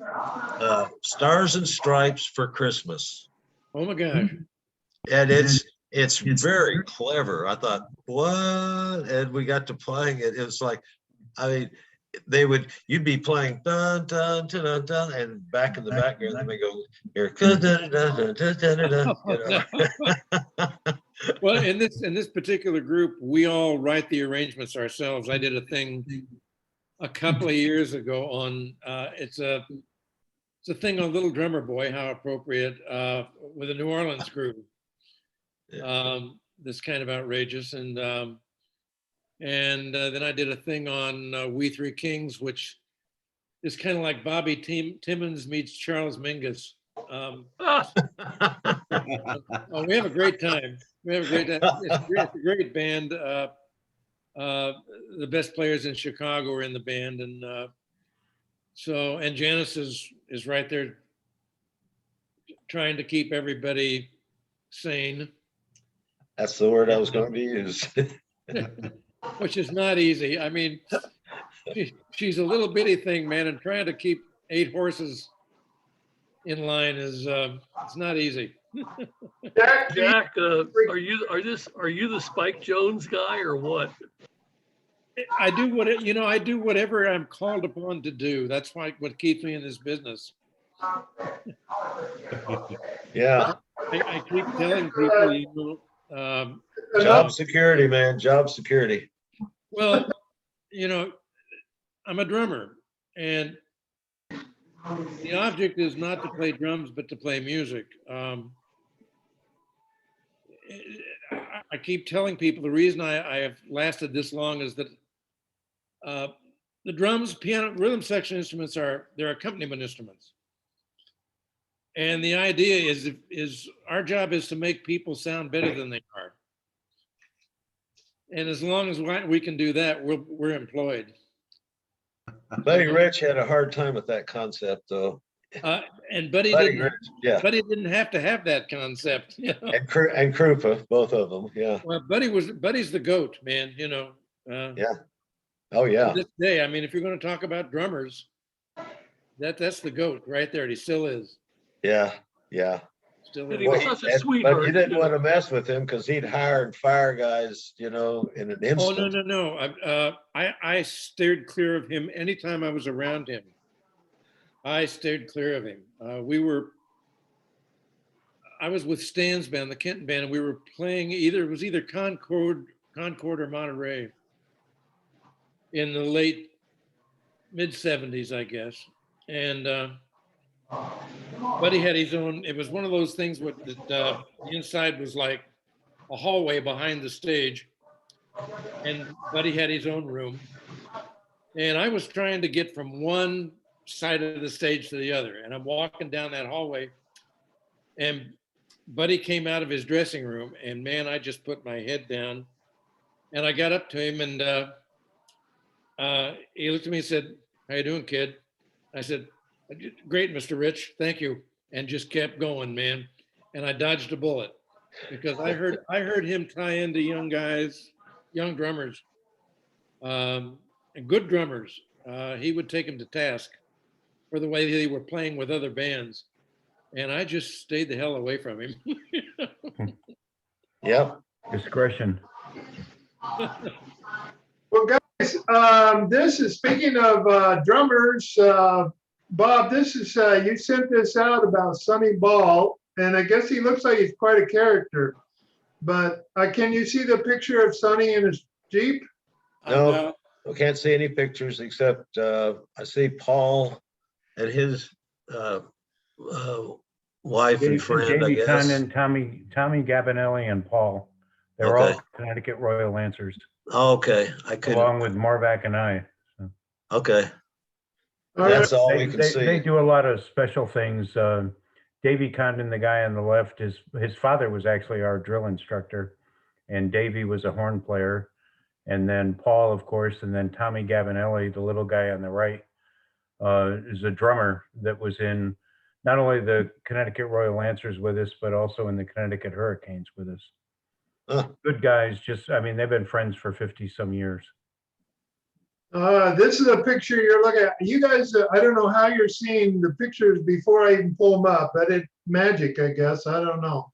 Stars and Stripes for Christmas. Oh my gosh. And it's very clever. I thought, what? And we got to playing it. It was like, I mean, you'd be playing dun dun dun dun dun, and back in the background they may go here. Well, in this particular group, we all write the arrangements ourselves. I did a thing a couple of years ago on it's a thing on Little Drummer Boy, how appropriate, with a New Orleans group. That's kind of outrageous, and then I did a thing on We Three Kings, which is kind of like Bobby Timmons meets Charles Mingus. Oh, we have a great time. It's a great band. The best players in Chicago are in the band, and and Janice is right there trying to keep everybody sane. That's the word I was going to use. Which is not easy. I mean, she's a little bitty thing, man, and trying to keep 8 horses in line is it's not easy. Jack, are you the Spike Jones guy or what? I do whatever I'm called upon to do. That's what keeps me in this business. Yeah. I keep telling people, job security, man, job security. Well, I'm a drummer, and the object is not to play drums, but to play music. I keep telling people the reason I have lasted this long is that the drums, piano, rhythm section instruments they're accompaniment instruments. And the idea is our job is to make people sound better than they are. And as long as we can do that, we're employed. Buddy Rich had a hard time with that concept, though. And Buddy didn't have to have that concept. You know? And Krupa, both of them, yeah. Well, Buddy's the GOAT, man. Yeah. Oh yeah. To this day, I mean, if you're going to talk about drummers, that's the GOAT right there. And he still is. Yeah. Yeah. Still And he was such a sweetheart. But you didn't want to mess with him because he'd hire and fire guys, in an instant. Oh no. I steered clear of him anytime I was around him. I steered clear of him. I was with Stan's band, the Kenton band, and we were playing it was either Concord or Monterey in the late mid-70s, I guess. And Buddy had his own, it was one of those things where the inside was like a hallway behind the stage, and Buddy had his own room. And I was trying to get from one side of the stage to the other. And I'm walking down that hallway, and Buddy came out of his dressing room, and man, I just put my head down, and I got up to him, and he looked at me and said, "How you doing, kid?" I said, "Great, Mr. Rich, thank you," and just kept going, man. And I dodged a bullet because I heard him tie into young guys, young drummers, and good drummers. He would take them to task for the way they were playing with other bands. And I just stayed the hell away from him. Yep. Discretion. Well, guys, this is, speaking of drummers, Bob, this is, you sent this out about Sonny Ball, and I guess he looks like he's quite a character. But can you see the picture of Sonny in his Jeep? No, I can't see any pictures except I see Paul and his wife and friend, I Davey Khan guess. and Tommy Gabinelli and Paul. They're all Okay. Connecticut Royal Lancers, Okay, I could. along with Marvac and I. So. Okay. All right. That's all we They, can they, see. they do a lot of special things. Davey Condon, the guy on the left, his father was actually our drill instructor, and Davey was a horn player. And then Paul, of course, and then Tommy Gabinelli, the little guy on the right, is a drummer that was in not only the Connecticut Royal Lancers with us, but also in the Connecticut Hurricanes with us. Good guys. Just, I mean, they've been friends for 50 some years. This is a picture you're looking at. You guys, I don't know how you're seeing the pictures before I even pull them up, but it's magic, I guess. I don't know.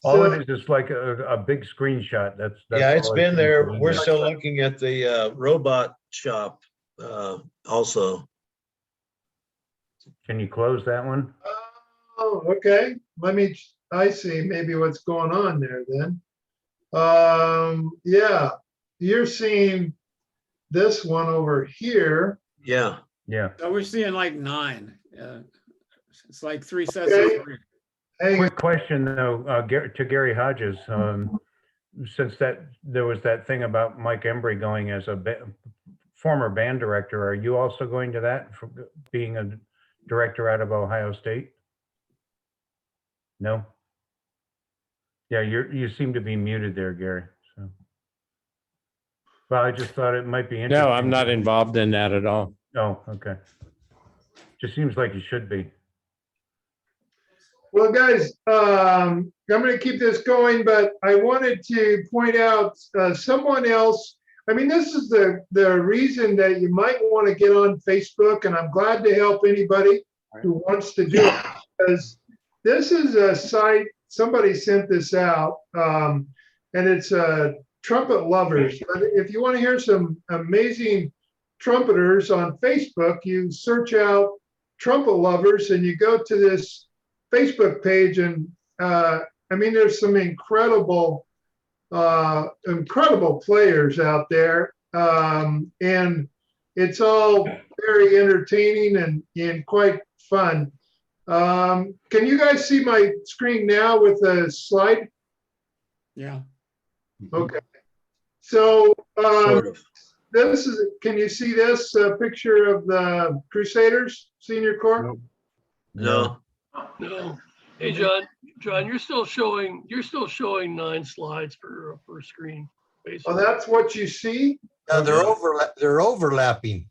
All it is like a big screenshot. That's Yeah, it's all been seems there. to be We're there. still looking at the robot shop also. Can you close that one? Oh, okay. I see maybe what's going on there then. Yeah, you're seeing this one over here. Yeah. Yeah. So we're seeing like 9. It's like 3 sets Okay. of 3. Quick question though, to Gary Hodges, since there was that thing about Mike Embry going as a former band director, are you also going to that for being a director out of Ohio State? No? Yeah, you seem to be muted there, Gary. So. Well, I just thought it might be interesting. No, I'm not involved in that at all. Oh, okay. Just seems like you should be. Well, guys, I'm going to keep this going, but I wanted to point out someone else. I mean, this is the reason that you might want to get on Facebook, and I'm glad to help anybody who wants to do it, because this is a site, somebody sent this out, and it's Trumpet Lovers. But if you want to hear some amazing trumpeters on Facebook, you search out Trumpet Lovers and you go to this Facebook page, and I mean, there's some incredible players out there, and it's all very entertaining and quite fun. Can you guys see my screen now with the slide? Yeah. Okay. So Sort of. this is, can you see this picture of the Crusaders Senior Corps? No. No. Hey, John, you're still showing 9 slides per screen, basically. Oh, that's what you see? They're overlapping.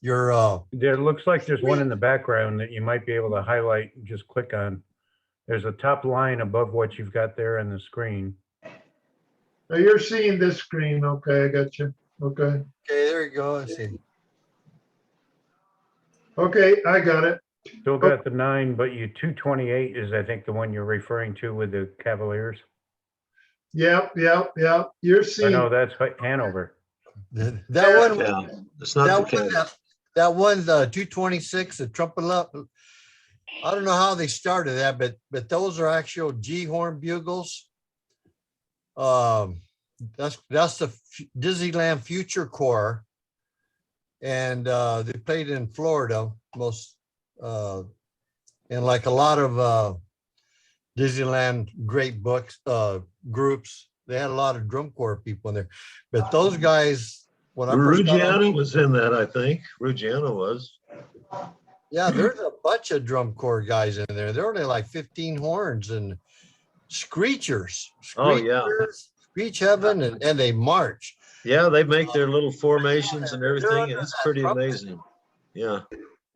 There looks like there's one in the background that you might be able to highlight and just click on. There's a top line above what you've got there on the screen. Oh, you're seeing this screen. Okay, I got you. Okay. Okay, there you go. I see. Okay, I got it. Still got the 9, but 228 is, I think, the one you're referring to with the Cavaliers. Yep. You're I seeing. know that's Hanover. That one, Yeah, it's not the case. that one, the 226, the trumpet up. I don't know how they started that, but those are actual G horn bugles. That's the Disneyland Future Corps, and they played in Florida most, and like a lot of Disneyland great books groups, they had a lot of drum corps people in there. But those guys, when I first got on, Ruggiano was in that, I think. Ruggiano was. Yeah, there's a bunch of drum corps guys in there. They're only like 15 horns and screechers. Oh, yeah. Screechers, Screech heaven, and they march. Yeah, they make their little formations and They're everything, under and it's that pretty trumpet. amazing. Yeah.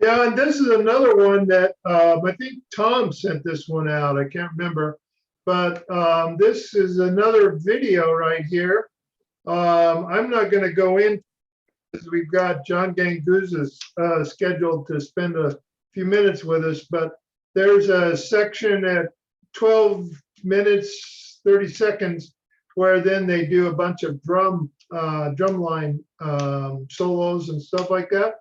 Yeah, and this is another one that I think Tom sent this one out. I can't remember. But this is another video right here. I'm not going to go in because we've got John Ganguzza scheduled to spend a few minutes with us, but there's a section at 12 minutes, 30 seconds, where then they do a bunch of drum line solos and stuff like that.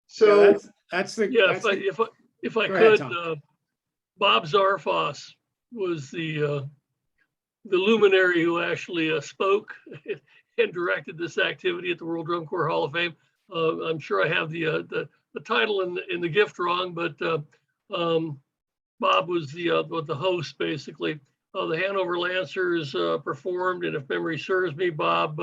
So Yeah, that's the. Yeah, that's the- if I Go ahead, could, Tom. Bob Zarfos was the luminary who actually spoke and directed this activity at the World Drum Corps Hall of Fame. I'm sure I have the title in the gift wrong, but Bob was the host basically. The Hanover Lancers performed, and if memory serves me, Bob,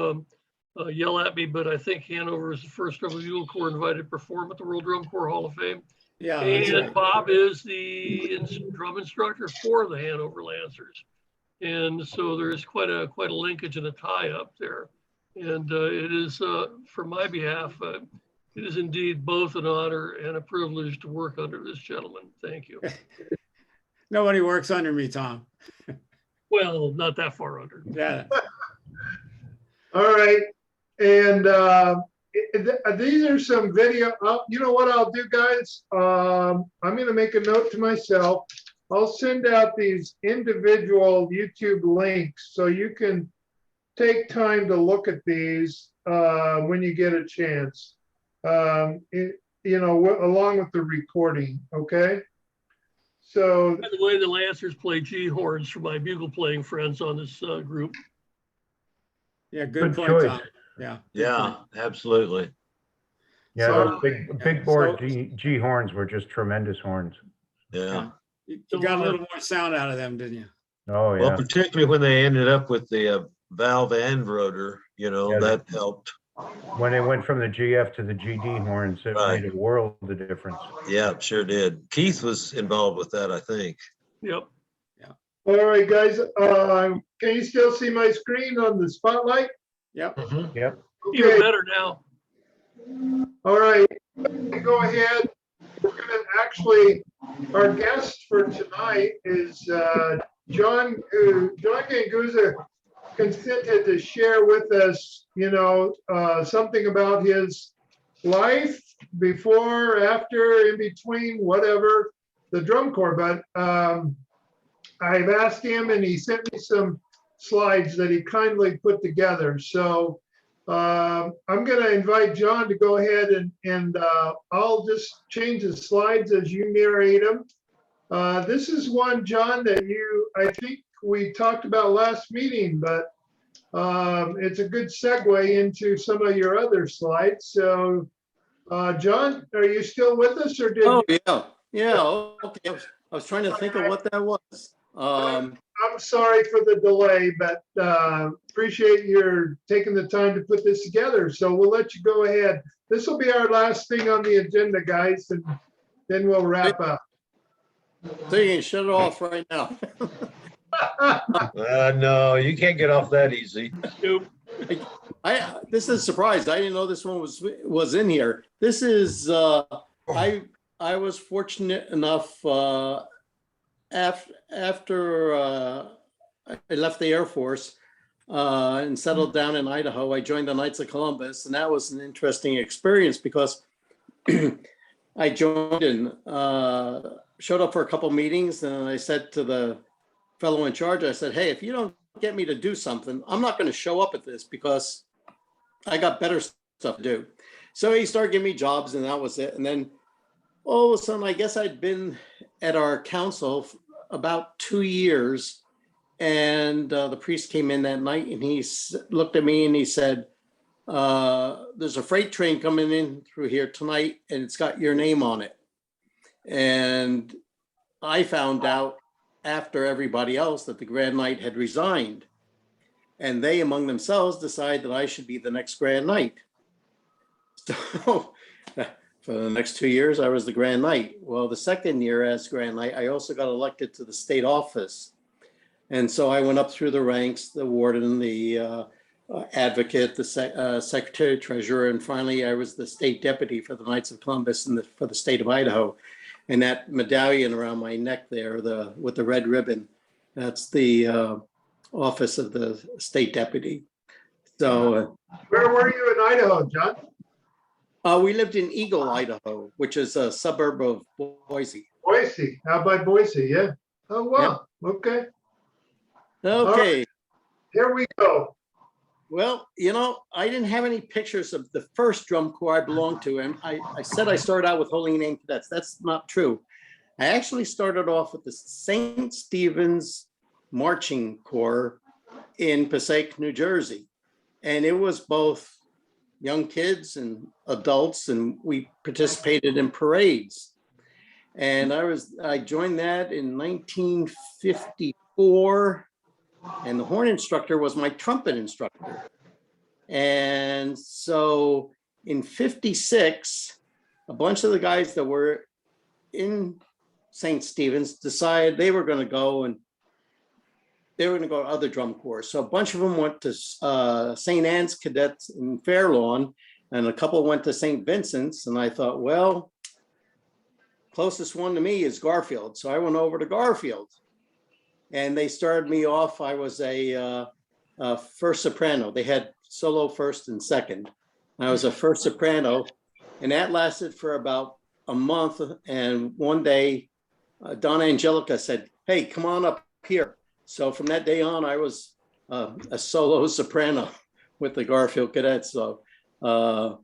yell at me, but I think Hanover is the first drum and bugle corps invited to perform at the World Drum Corps Hall of Fame. Yeah, that's And right. Bob is the drum instructor for the Hanover Lancers. And so there's quite a linkage and a tie up there. And it is, for my behalf, it is indeed both an honor and a privilege to work under this gentleman. Thank you. Nobody works under me, Tom. Well, not that far under. Yeah. all right. And these are some video. You know what I'll do, guys? I'm going to make a note to myself. I'll send out these individual YouTube links so you can take time to look at these when you get a chance. Along with the recording, okay? So, By the way, the Lancers play G horns for my bugle playing friends on this group. Yeah, good Good point, choice. Tom. Yeah. Yeah, absolutely. Yeah, So- those big bore G horns were just tremendous horns. Yeah. You got a little more sound out of them, didn't you? Oh, Well, yeah. particularly when they ended up with the valve and rotor, Yeah, that helped. When they went from the GF to the GD horns, it Right. made a world of difference. Yeah, it sure did. Keith was involved with that, I think. Yep. all right, guys. Can you still see my screen on the spotlight? Yep. Yep. Even Okay. better now. All right. Go ahead. We're going to actually, our guest for tonight is John Ganguzza consented to share with us, something about his life before, after, in between, whatever, the drum corps. But I've asked him and he sent me some slides that he kindly put together. So I'm going to invite John to go ahead and I'll just change the slides as you narrate them. This is one, John, that I think we talked about last meeting, but it's a good segue into some of your other slides. So, John, are you still with us or did? Oh, yeah. Okay. I was trying to think of what that was. I'm sorry for the delay, but appreciate your taking the time to put this together. So we'll let you go ahead. This will be our last thing on the agenda, guys, and then we'll wrap up. So you can shut it off right now. No, you can't get off that easy. This is a surprise. I didn't know this one was in here. This is I was fortunate enough after I left the Air Force and settled down in Idaho. I joined the Knights of Columbus, and that was an interesting experience because I joined and showed up for a couple meetings, and I said to the fellow in charge, I said, hey, if you don't get me to do something, I'm not going to show up at this because I got better stuff to do. So he started giving me jobs, and that was it. And then all of a sudden, I guess I'd been at our council about 2 years, and the priest came in that night, and he looked at me and he said, there's a freight train coming in through here tonight, and it's got your name on it. And I found out after everybody else that the Grand Knight had resigned, and they among themselves decided that I should be the next Grand Knight. So for the next 2 years, I was the Grand Knight. Well, the second year as Grand Knight, I also got elected to the state office. And so I went up through the ranks, the warden, the advocate, the secretary treasurer, and finally I was the state deputy for the Knights of Columbus and for the state of Idaho. And that medallion around my neck there, with the red ribbon, that's the office of the state deputy. So Where were you in Idaho, John? we lived in Eagle, Idaho, which is a suburb of Boise. Boise. How about Boise? Yeah. Oh, wow. Okay. Okay. Right. Here we go. Well, you know, I didn't have any pictures of the first drum corps I belonged to. And I said I started out with Holy Name Cadets. That's not true. I actually started off with the St. Stephen's Marching Corps in Passaic, New Jersey. And it was both young kids and adults, and we participated in parades. And I joined that in 1954. And the horn instructor was my trumpet instructor. And so in 56, a bunch of the guys that were in St. Stephen's decided they were going to go to other drum corps. So a bunch of them went to St. Anne's Cadets in Fair Lawn, and a couple went to St. Vincent's. And I thought, well, closest one to me is Garfield. So I went over to Garfield. And they started me off. I was a first soprano. They had solo first and second. I was a first soprano, and that lasted for about a month. And one day, Donna Angelica said, "Hey, come on up here." So from that day on, I was a solo soprano with the Garfield Cadets. So Wow.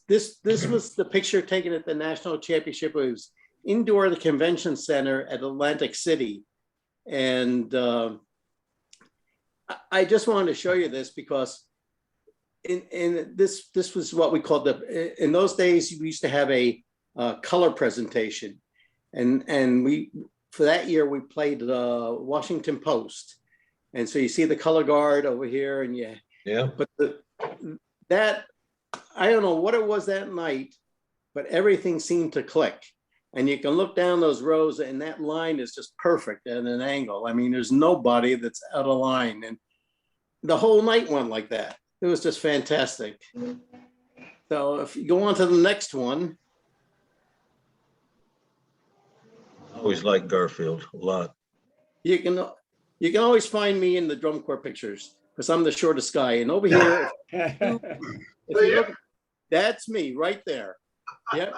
this was the picture taken at the national championship. It was indoor the convention center at Atlantic City. And I just wanted to show you this because this was what we called in those days, we used to have a color presentation. And we, for that year, we played Washington Post. And so you see the color guard over here and but that, I don't know what it was that night, but everything seemed to click. And you can look down those rows and that line is just perfect at an angle. I mean, there's nobody that's out of line. And the whole night went like that. It was just fantastic. So if you go on to the next one. I always liked Garfield a lot. You can always find me in the drum corps pictures because I'm the shortest guy. And over here, if you look, that's me right there. Yep.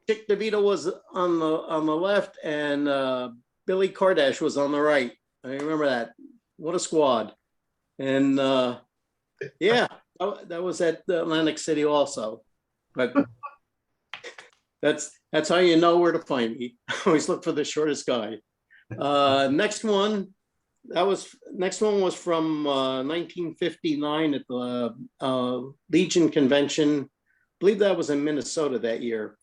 Chick DeVito was on the left, and Billy Kardash was on the right. I remember that. What a squad! And yeah, that was at Atlantic City also. But that's how you know where to find me. Always look for the shortest guy. Next one was from 1959 at the Legion Convention. I believe that was in Minnesota that year.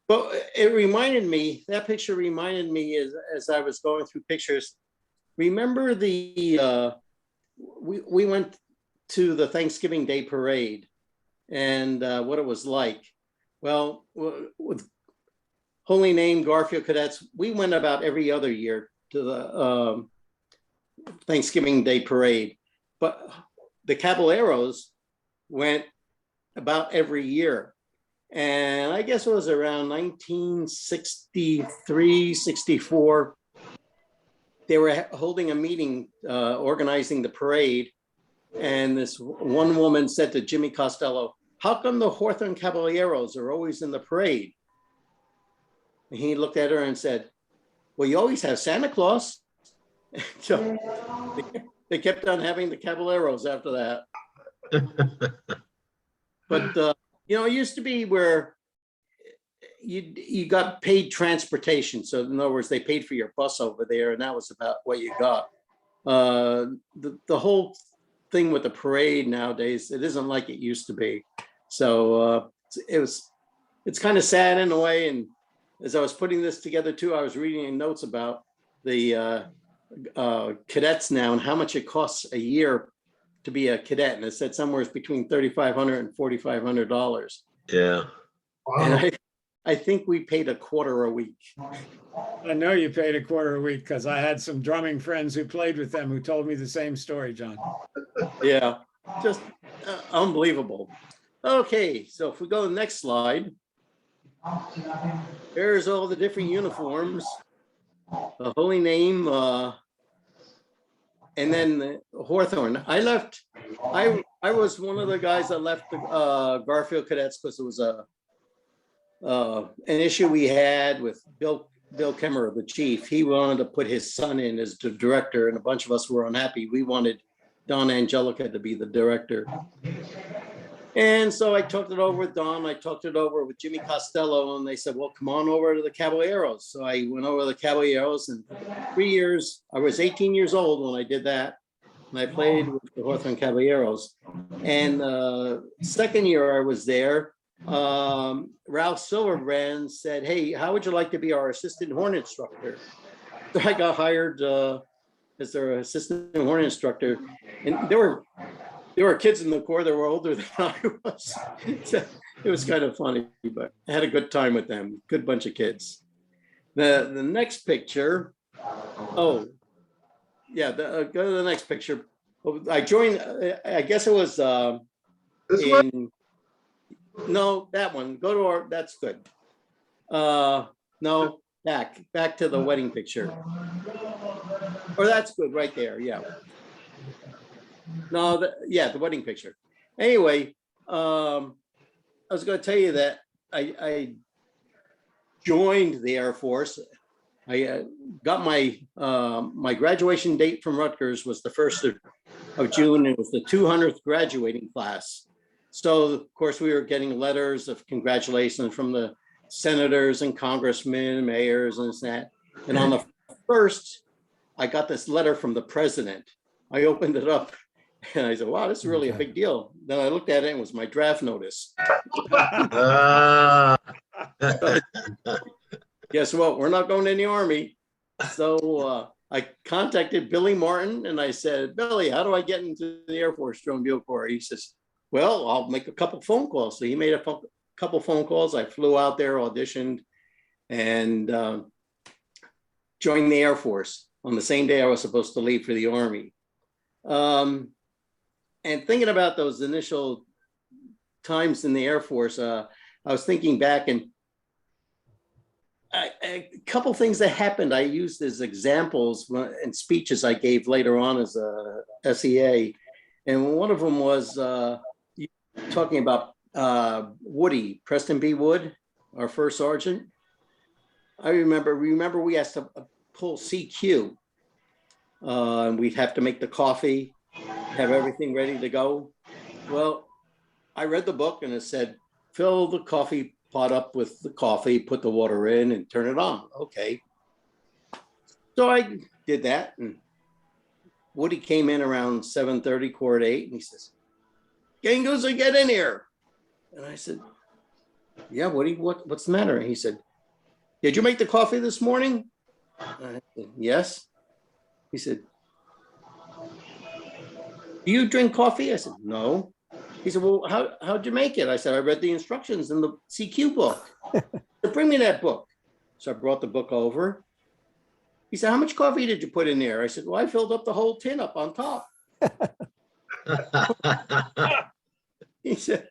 But it reminded me, that picture reminded me as I was going through pictures, remember we went to the Thanksgiving Day parade and what it was like. Well, with Holy Name Garfield Cadets, we went about every other year to the Thanksgiving Day parade, but the Caballeros went about every year. And I guess it was around 1963, 64. They were holding a meeting, organizing the parade. And this one woman said to Jimmy Costello, "How come the Hawthorne Caballeros are always in the parade?" And he looked at her and said, "Well, you always have Santa Claus." So they kept on having the Caballeros after that. But you know, it used to be where you got paid transportation. So in other words, they paid for your bus over there, and that was about what you got. The whole thing with the parade nowadays, it isn't like it used to be. So it's kind of sad in a way. And as I was putting this together too, I was reading notes about the cadets now and how much it costs a year to be a cadet, and it said somewhere between $3,500 and $4,500. Yeah. And I think we paid a quarter a week. I know you paid a quarter a week because I had some drumming friends who played with them who told me the same story, John. Yeah, just unbelievable. Okay, so if we go to the next slide, there's all the different uniforms, the holy name, and then the Hawthorne. I was one of the guys that left the Garfield Cadets because it was an issue we had with Bill Kemmerer, the chief. He wanted to put his son in as the director, and a bunch of us were unhappy. We wanted Don Angelica to be the director. And so I talked it over with Don, I talked it over with Jimmy Costello, and they said, well, come on over to the Caballeros. So I went over to the Caballeros, and 3 years, I was 18 years old when I did that. And I played with the Hawthorne Caballeros. And second year I was there, Ralph Silverbrand said, hey, how would you like to be our assistant horn instructor? So I got hired as their assistant horn instructor. And there were kids in the Corps that were older than I was. So it was kind of funny, but I had a good time with them. Good bunch of kids. The next picture. Oh, yeah. Go to the next picture. I joined. I guess it was This one? No, that one. Go to our. That's good. No, back to the wedding picture. Or that's good right there. Yeah. No, the wedding picture. Anyway, I was going to tell you that I joined the Air Force. I got my my graduation date from Rutgers was the 1st of June. It was the 200th graduating class. So of course we were getting letters of congratulations from the senators and congressmen and mayors and that. And on the 1st, I got this letter from the president. I opened it up and I said, wow, this is really a big deal. Then I looked at it and it was my draft notice. Guess what? We're not going in the Army. So I contacted Billy Martin and I said, Billy, how do I get into the Air Force Drone Corps? He says, well, I'll make a couple phone calls. So he made a couple phone calls. I flew out there, auditioned, and joined the Air Force on the same day I was supposed to leave for the Army. And thinking about those initial times in the Air Force, I was thinking back, and a couple things that happened I used as examples in speeches I gave later on as a SEA. And one of them was talking about Woody, Preston B. Wood, our first sergeant. I remember we asked to pull CQ, and we'd have to make the coffee, have everything ready to go. Well, I read the book and it said, fill the coffee pot up with the coffee, put the water in and turn it on. Okay. So I did that, and Woody came in around 7:30, quarter to 8, and he says, Ganguzza, get in here. And I said, yeah, Woody, what's the matter? And he said, did you make the coffee this morning? And I said, yes. He said, do you drink coffee? I said, no. He said, well, how'd you make it? I said, I read the instructions in the CQ book. So bring me that book. So I brought the book over. He said, how much coffee did you put in there? I said, well, I filled up the whole tin up on top. He said,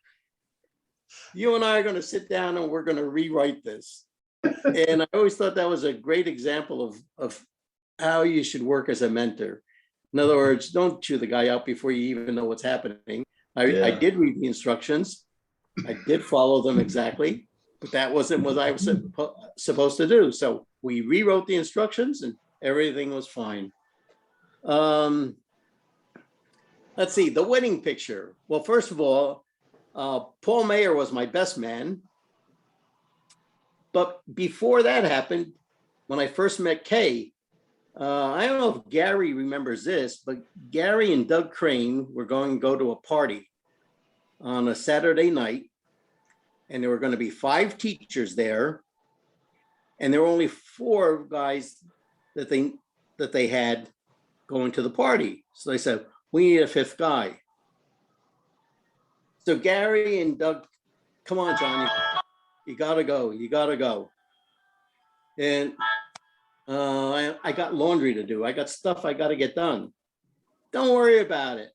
you and I are going to sit down and we're going to rewrite this. And I always thought that was a great example of how you should work as a mentor. In other words, don't chew the guy out before you even know what's happening. I did read the instructions. I did follow them exactly, but that wasn't what I was supposed to do. So we rewrote the instructions and everything was fine. Let's see, the wedding picture. Well, first of all, Paul Mayer was my best man. But before that happened, when I first met Kay, I don't know if Gary remembers this, but Gary and Doug Crane were going to go to a party on a Saturday night, and there were going to be 5 teachers there, and there were only 4 guys that they had going to the party. So they said, we need a fifth guy. So Gary and Doug, come on, John, you gotta go, you gotta go. And I got laundry to do. I got stuff I gotta get done. Don't worry about it.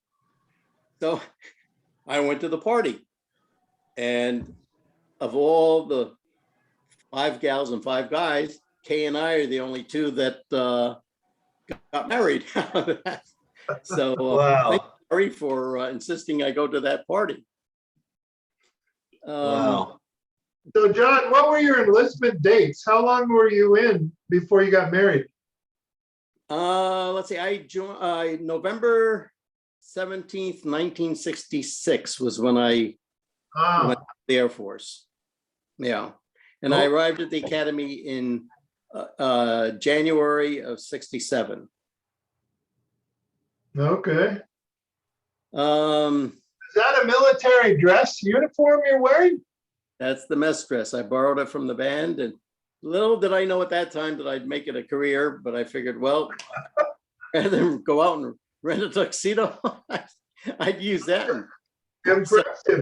So I went to the party. And of all the 5 gals and 5 guys, Kay and I are the only 2 that got married. So Wow. thank you, Gary, for insisting I go to that party. Wow. So John, what were your enlistment dates? How long were you in before you got married? Let's see, I joined November 17th, 1966 was when I went to the Air Force. Yeah. And I arrived at the academy in January of 67. Okay. Is Um, that a military dress uniform you're wearing? That's the mess dress. I borrowed it from the band, and little did I know at that time that I'd make it a career, but I figured, well, rather than go out and rent a tuxedo, I'd use that. Impressive.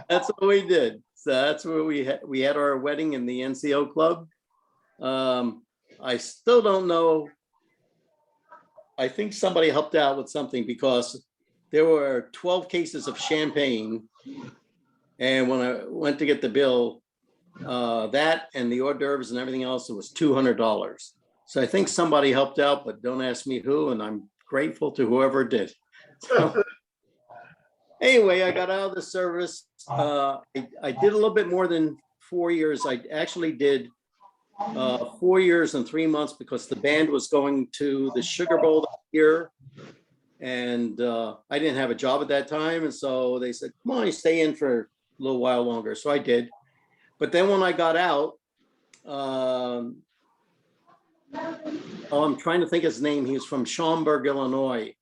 That's what we did. So that's where we had our wedding in the NCO club. I still don't know. I think somebody helped out with something because there were 12 cases of champagne. And when I went to get the bill, that and the hors d'oeuvres and everything else, it was $200. So I think somebody helped out, but don't ask me who, and I'm grateful to whoever did. So, anyway, I got out of the service. I did a little bit more than 4 years. I actually did 4 years and 3 months because the band was going to the Sugar Bowl that year. And I didn't have a job at that time. And so they said, come on, you stay in for a little while longer. So I did. But then when I got out, I'm trying to think his name. He was from Schaumburg, Illinois.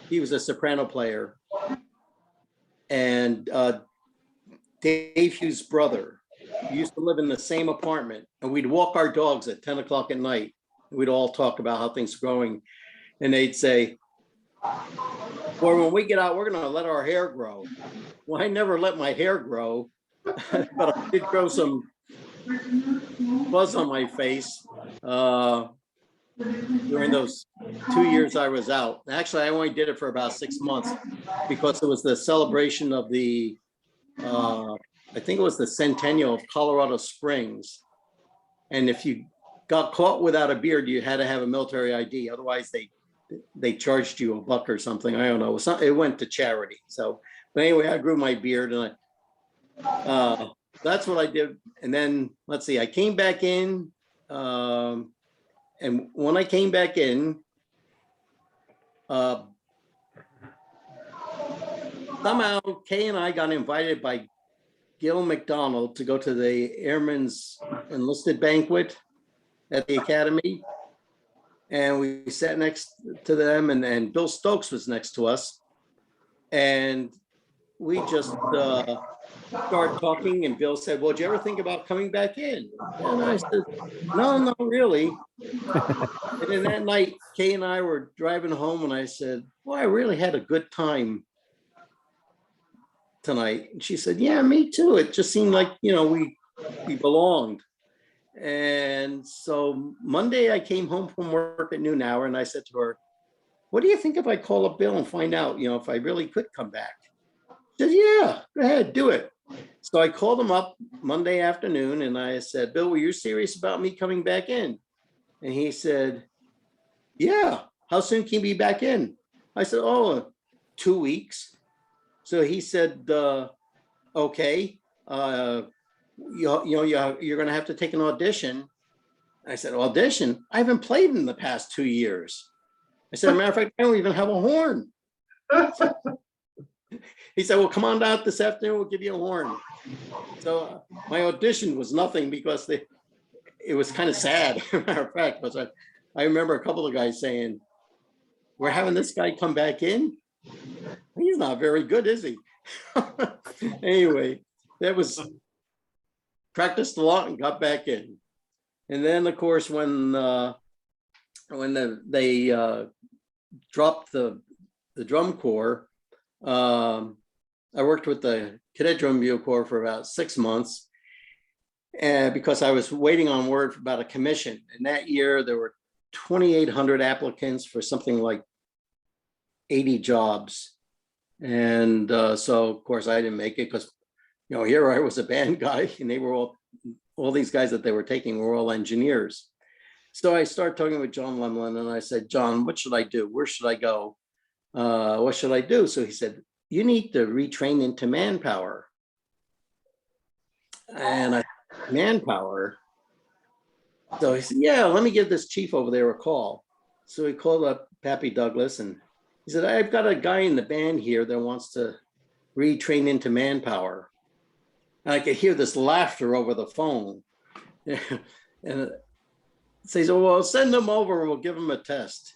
He was a soprano player. And Dave Hughes' brother used to live in the same apartment. And we'd walk our dogs at 10 o'clock at night. We'd all talk about how things are going. And they'd say, well, when we get out, we're going to let our hair grow. Well, I never let my hair grow, but I did grow some buzz on my face during those 2 years I was out. Actually, I only did it for about 6 months because it was the celebration of the, I think it was the centennial of Colorado Springs. And if you got caught without a beard, you had to have a military ID. Otherwise, they charged you $1 or something. I don't know. It went to charity. So, but anyway, I grew my beard, and that's what I did. And then let's see, I came back in, and when I came back in, somehow Kay and I got invited by Gil McDonald to go to the Airmen's Enlisted Banquet at the Academy. And we sat next to them, and Bill Stokes was next to us. And we just started talking, and Bill said, well, did you ever think about coming back in? And I said, no, not really. And then that night, Kay and I were driving home, and I said, well, I really had a good time tonight. And she said, yeah, me too. It just seemed like, we belonged. And so Monday I came home from work at noon hour, and I said to her, what do you think if I call up Bill and find out, if I really could come back? She said, yeah, go ahead, do it. So I called him up Monday afternoon, and I said, Bill, were you serious about me coming back in? And he said, yeah, how soon can you be back in? I said, 2 weeks. So he said, okay, you're going to have to take an audition. I said, audition? I haven't played in the past 2 years. I said, as a matter of fact, I don't even have a horn. He said, well, come on down this afternoon, we'll give you a horn. So my audition was nothing because it was kind of sad, as a matter of fact, because I remember a couple of guys saying, we're having this guy come back in? He's not very good, is he? Anyway, that was practiced a lot and got back in. And then, of course, when they dropped the drum corps, I worked with the Cadet Drum Bugle Corps for about 6 months, and because I was waiting on word about a commission. And that year there were 2,800 applicants for something like 80 jobs. And so of course I didn't make it because, you know, here I was a band guy and they were all these guys that they were taking were all engineers. So I started talking with John Lemlin and I said, John, what should I do? Where should I go? What should I do? So he said, you need to retrain into manpower. And I manpower. So he said, yeah, let me give this chief over there a call. So he called up Pappy Douglas and he said, I've got a guy in the band here that wants to retrain into manpower. And I could hear this laughter over the phone. And so he said, well, send him over and we'll give him a test.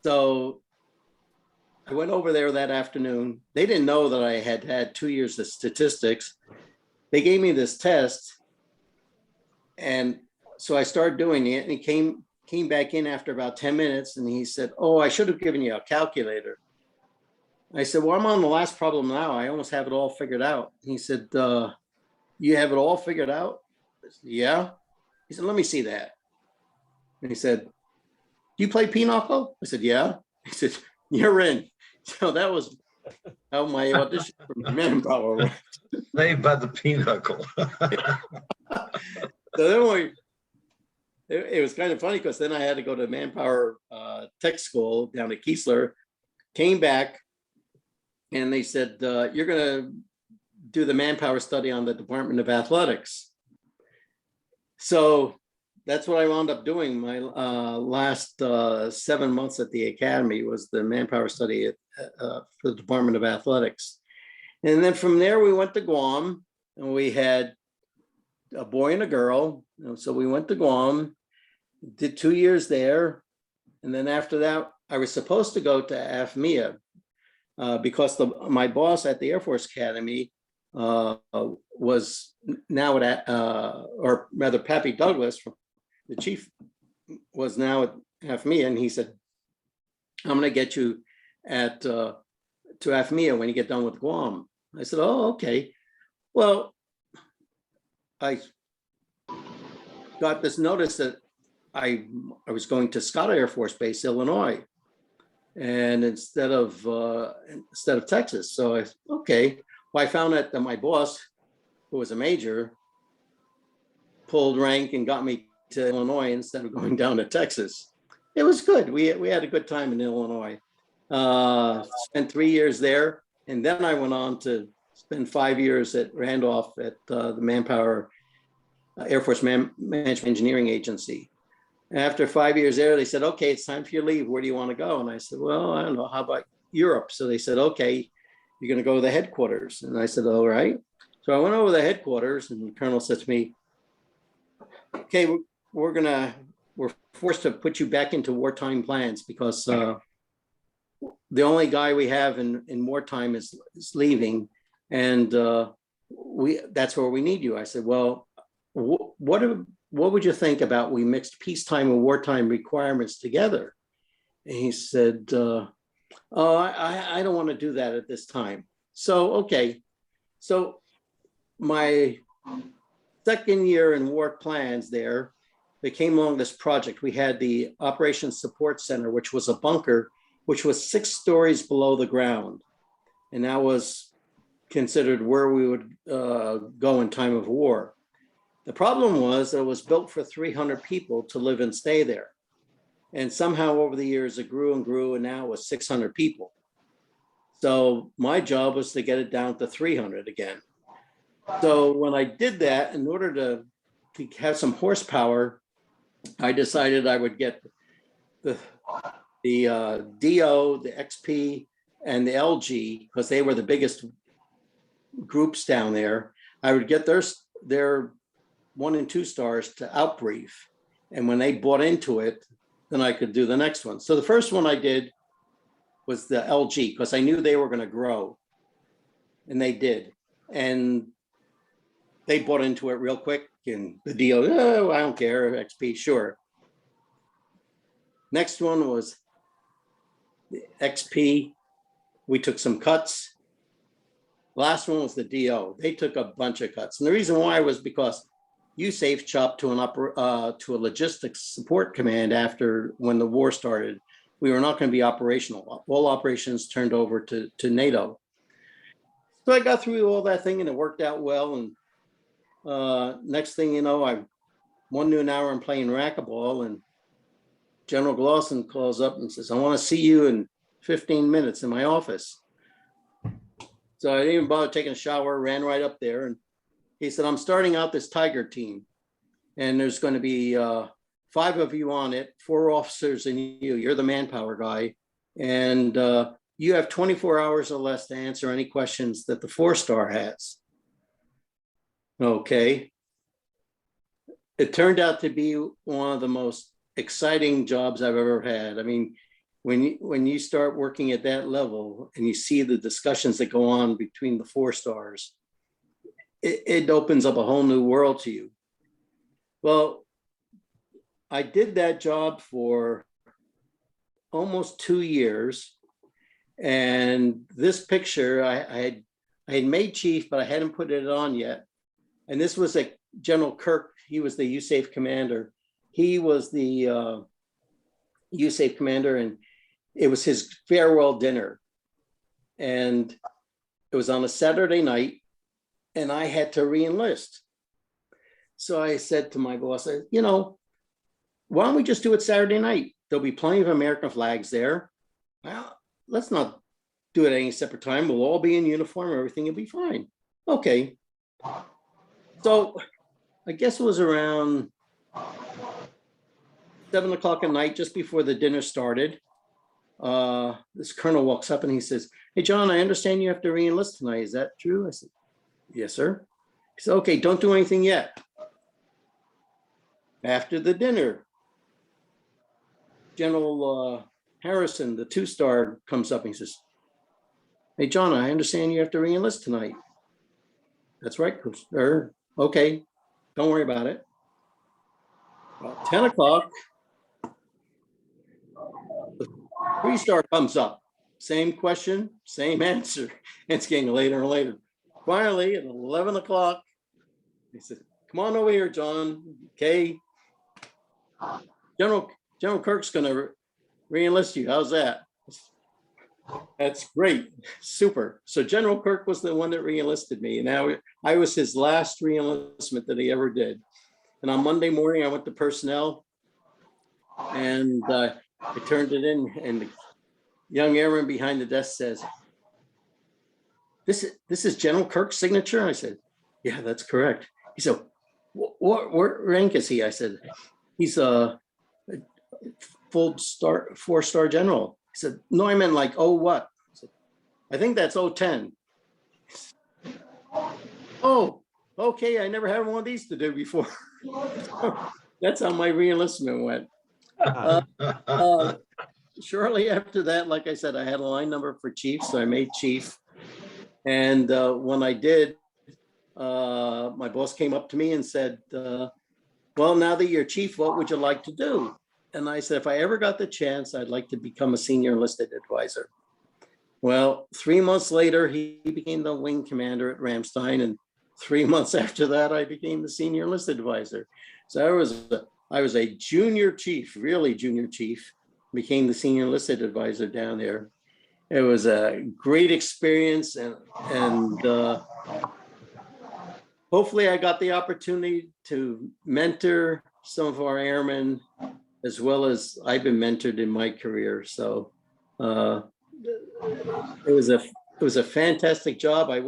So I went over there that afternoon. They didn't know that I had had 2 years of statistics. They gave me this test. And so I started doing it and he came back in after about 10 minutes and he said, oh, I should have given you a calculator. I said, well, I'm on the last problem now. I almost have it all figured out. He said, you have it all figured out? I said, yeah. He said, let me see that. And he said, do you play pinochle? I said, yeah. He said, you're in. So that was how my audition for manpower went. Saved by the pinochle. So then it was kind of funny because then I had to go to manpower tech school down at Keesler, came back, and they said, you're going to do the manpower study on the Department of Athletics. So that's what I wound up doing. My last 7 months at the academy was the manpower study for the Department of Athletics. And then from there, we went to Guam and we had a boy and a girl. So we went to Guam, did 2 years there. And then after that, I was supposed to go to AFMEA because my boss at the Air Force Academy was now at, or rather Pappy Douglas, the chief, was now at AFMEA. And he said, I'm going to get you to AFMEA when you get done with Guam. I said, oh, okay. Well, I got this notice that I was going to Scott Air Force Base, Illinois, and instead of Texas. So okay. Well, I found out that my boss, who was a major, pulled rank and got me to Illinois instead of going down to Texas. It was good. We had a good time in Illinois. Spent 3 years there, and then I went on to spend 5 years at Randolph at the Manpower Air Force Management Engineering Agency. After 5 years there, they said, okay, it's time for your leave. Where do you want to go? And I said, well, I don't know. How about Europe? So they said, okay, you're going to go to the headquarters. And I said, all right. So I went over the headquarters and the colonel said to me, okay, we're forced to put you back into wartime plans because the only guy we have in wartime is leaving. And that's where we need you. I said, well, what would you think about we mixed peacetime and wartime requirements together? And he said, oh, I don't want to do that at this time. So, okay. So my second year in war plans there, they came along this project. We had the Operations Support Center, which was a bunker, which was 6 stories below the ground. And that was considered where we would go in time of war. The problem was that it was built for 300 people to live and stay there. And somehow over the years, it grew and grew, and now it was 600 people. So my job was to get it down to 300 again. So when I did that, in order to have some horsepower, I decided I would get the DO, the XP, and the LG, because they were the biggest groups down there. I would get their 1 and 2 stars to outbrief. And when they bought into it, then I could do the next one. So the first one I did was the LG, because I knew they were going to grow. And they did. And they bought into it real quick. And the deal, oh, I don't care, XP, sure. Next one was XP, we took some cuts. Last one was the DO. They took a bunch of cuts. And the reason why was because USAF chopped to a logistics support command after when the war started. We were not going to be operational. All operations turned over to NATO. So I got through all that thing and it worked out well. And next thing you know, I 1 noon hour I'm playing racquetball and General Glosson calls up and says, I want to see you in 15 minutes in my office. So I didn't even bother taking a shower, ran right up there. And he said, I'm starting out this Tiger team. And there's going to be 5 of you on it, 4 officers and you. You're the manpower guy. And you have 24 hours or less to answer any questions that the 4-star has. Okay. It turned out to be one of the most exciting jobs I've ever had. I mean, when you start working at that level and you see the discussions that go on between the 4-stars, it opens up a whole new world to you. Well, I did that job for almost 2 years. And this picture, I had made chief, but I hadn't put it on yet. And this was a General Kirk. He was the USAF commander. He was the USAF commander, and it was his farewell dinner. And it was on a Saturday night, and I had to re-enlist. So I said to my boss, you know, why don't we just do it Saturday night? There'll be plenty of American flags there. Well, let's not do it at any separate time. We'll all be in uniform. Everything will be fine. Okay. So I guess it was around 7 o'clock at night, just before the dinner started. This colonel walks up and he says, hey, John, I understand you have to re-enlist tonight. Is that true? I said, yes, sir. He said, okay, don't do anything yet. After the dinner, General Harrison, the 2-star, comes up and he says, hey, John, I understand you have to re-enlist tonight. That's right, sir. Okay, don't worry about it. About 10 o'clock, the 3-star comes up. Same question, same answer. It's getting later and later. Finally, at 11 o'clock, he said, come on over here, John. Okay. General Kirk's going to re-enlist you. How's that? That's great. Super. So General Kirk was the one that re-enlisted me. And now I was his last re-enlistment that he ever did. And on Monday morning, I went to personnel and I turned it in, and the young airman behind the desk says, this is General Kirk's signature? I said, yeah, that's correct. He said, what rank is he? I said, he's a full 4-star general. He said, no, I meant like, oh, what? I said, I think that's 010. Oh, okay, I never had one of these to do before. That's how my re-enlistment went. Shortly after that, like I said, I had a line number for chief, so I made chief. And when I did, my boss came up to me and said, well, now that you're chief, what would you like to do? And I said, if I ever got the chance, I'd like to become a senior enlisted advisor. Well, 3 months later, he became the wing commander at Ramstein. And 3 months after that, I became the senior enlisted advisor. So I was a junior chief, really junior chief, became the senior enlisted advisor down there. It was a great experience, and hopefully I got the opportunity to mentor some of our airmen, as well as I've been mentored in my career. So it was a fantastic job. I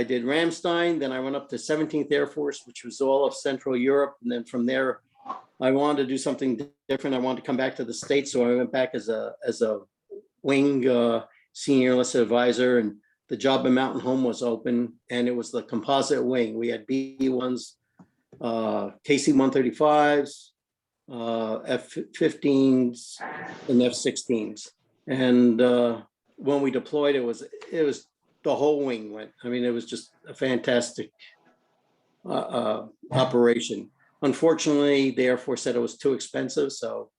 did Ramstein, then I went up to 17th Air Force, which was all of Central Europe. And then from there, I wanted to do something different. I wanted to come back to the States. So I went back as a wing senior enlisted advisor, and the job in Mountain Home was open, and it was the composite wing. We had B-1s, KC-135s, F-15s, and F-16s. And when we deployed, it was the whole wing went. I mean, it was just a fantastic operation. Unfortunately, the Air Force said it was too expensive, so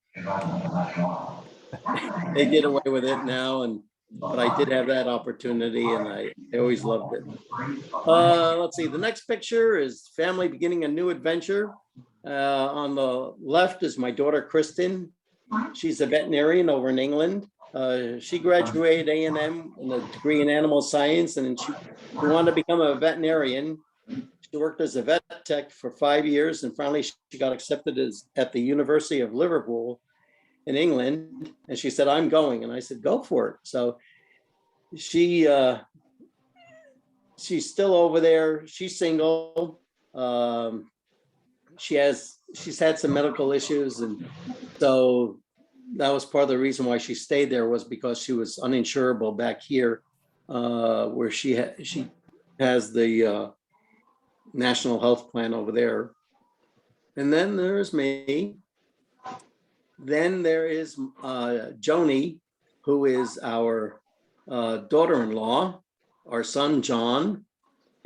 they did away with it now, but I did have that opportunity, and I always loved it. Let's see, the next picture is family beginning a new adventure. On the left is my daughter, Kristen. She's a veterinarian over in England. She graduated A&M in a degree in animal science, and she wanted to become a veterinarian. She worked as a vet tech for 5 years, and finally she got accepted at the University of Liverpool in England. And she said, I'm going. And I said, go for it. So she's still over there. She's single. She's had some medical issues, and so that was part of the reason why she stayed there, was because she was uninsurable back here, where she has the national health plan over there. And then there's me. Then there is Joni, who is our daughter-in-law, our son John,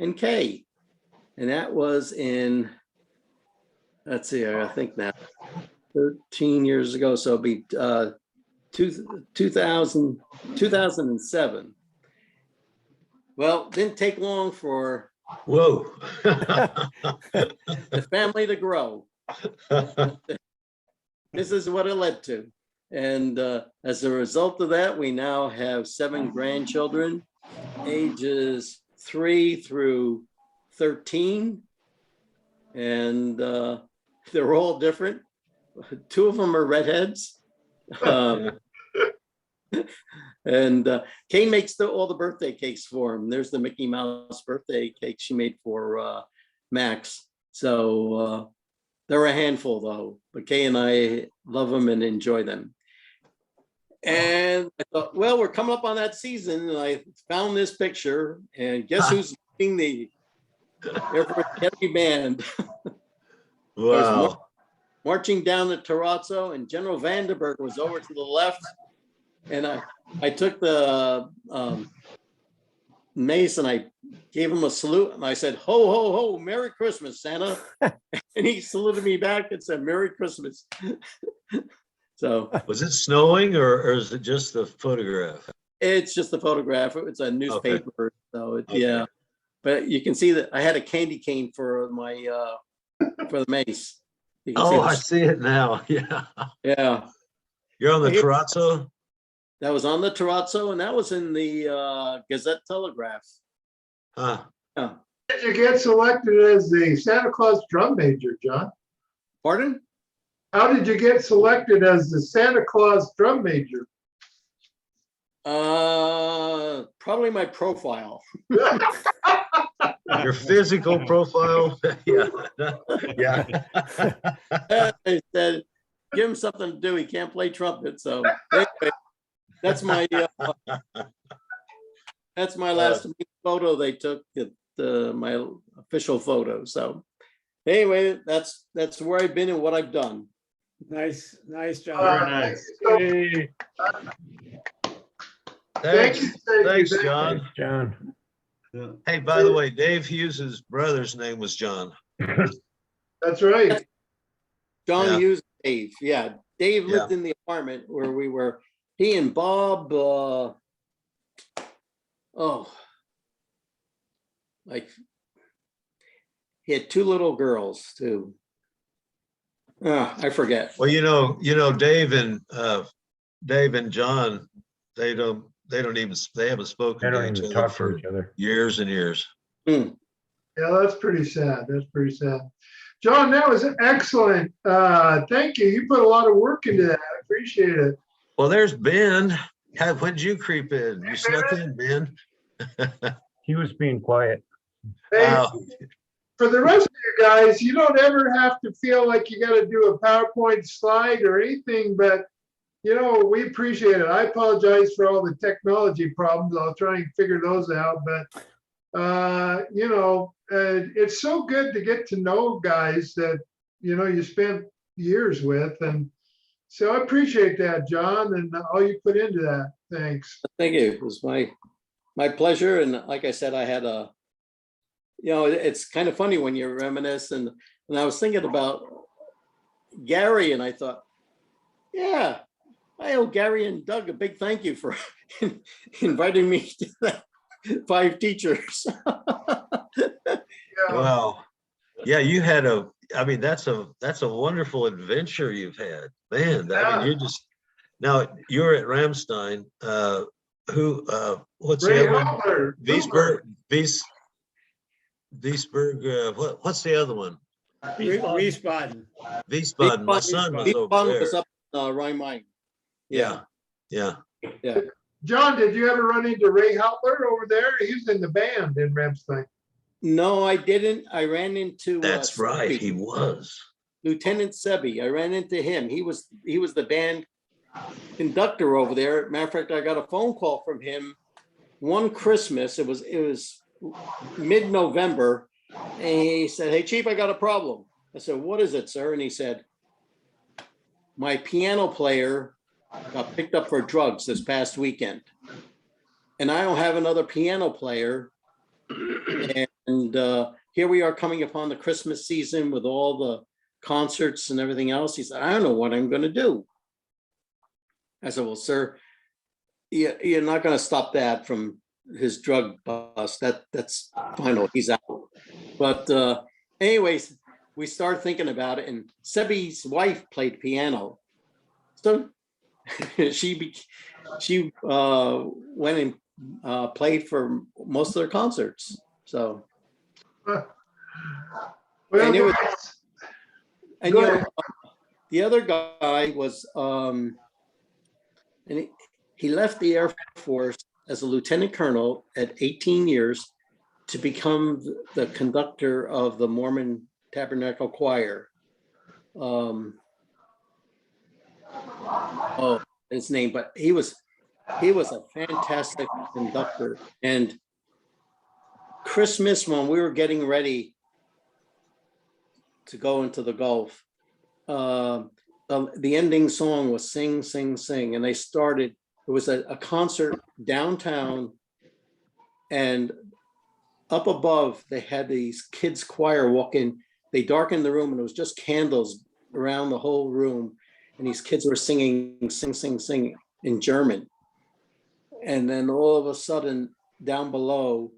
and Kay. And that was in, let's see, I think now 13 years ago, so it'll be 2007. Well, didn't take long for the family to grow. This is what it led to. And as a result of that, we now have 7 grandchildren, ages 3 through 13. And they're all different. 2 of them are redheads. And Kay makes all the birthday cakes for him. There's the Mickey Mouse birthday cake she made for Max. So they're a handful though, but Kay and I love them and enjoy them. And I thought, well, we're coming up on that season, and I found this picture, and guess who's leading the Air Force Academy band? Wow. Marching down the terrazzo, and General Vandenberg was over to the left. And I took the mace and I gave him a salute, and I said, ho, ho, ho, Merry Christmas, Santa. And he saluted me back and said, Merry Christmas. So was it snowing, or is it just the photograph? It's just a photograph. It's a newspaper. Okay. So yeah, but you can see that I had a candy cane for my for the mace. Oh, I see it now. Yeah. Yeah. You're on the terrazzo? That was on the terrazzo, and that was in the Gazette Telegraph. Huh. Yeah. How did you get selected as the Santa Claus drum major, John? Pardon? How did you get selected as the Santa Claus drum major? Probably my profile. Your physical profile? Yeah. Yeah. They said, give him something to do. He can't play trumpet. So anyway, that's my last photo they took at my official photo. So anyway, that's where I've been and what I've done. Nice, John. Very nice. Hey, Thanks, Thank you. John. John. Hey, by the way, Dave Hughes' brother's name was John. That's right. John Hughes, Dave. Yeah, Dave lived in the apartment where we were. He and Bob. Like he had 2 little girls too. I forget. Well, you know, Dave and John, they haven't spoken to each other for years and years. Yeah, that's pretty sad. That's pretty sad. John, that was excellent. Thank you. You put a lot of work into that. I appreciate it. Well, there's Ben. When did you creep in? You snuck in, Ben. He was being quiet. Hey, for the rest of you guys, you don't ever have to feel like you got to do a PowerPoint slide or anything, but you know, we appreciate it. I apologize for all the technology problems. I'll try and figure those out, but you know, it's so good to get to know guys that, you know, you spent years with. And so I appreciate that, John, and all you put into that. Thanks. Thank you. It was my pleasure. And like I said, I had you know, it's kind of funny when you reminisce. And I was thinking about Gary, and I thought, yeah, I owe Gary and Doug a big thank you for inviting me to that 5 teachers. Wow. Yeah, you had I mean, that's a wonderful adventure you've had. Man, I mean, you just, now you're at Ramstein. What's Ray the other one? Halper, Wiesberg, what's the other one? Wiesbaden. Wiesbaden. My son was over Wiesbaden there. was up in Rhine-Main. Yeah. Yeah. John, did you ever run into Ray Halper over there? He was in the band in Ramstein. No, I didn't. I ran into. That's right. Sebi, He was. Lieutenant Sebi. I ran into him. He was the band conductor over there. Matter of fact, I got a phone call from him one Christmas. It was mid-November, and he said, "Hey, Chief, I got a problem." I said, "What is it, sir?" And he said, "My piano player got picked up for drugs this past weekend, and I don't have another piano player. And here we are coming upon the Christmas season with all the concerts and everything else." He said, "I don't know what I'm going to do." I said, "Well, sir, you're not going to stop that from his drug bust. That's final. He's out." But anyways, we started thinking about it, and Sebi's wife played piano, so she went and played for most of their concerts. So, Well, and go ahead. the other guy was, and he left the Air Force as a lieutenant colonel at 18 years to become the conductor of the Mormon Tabernacle Choir. His name, but he was a fantastic conductor. And Christmas, when we were getting ready to go into the Gulf, the ending song was "Sing, Sing, Sing," and it was a concert downtown, and up above they had these kids choir walk in. They darkened the room, and it was just candles around the whole room, and these kids were singing "Sing, Sing, Sing" in German. And then all of a sudden, down below,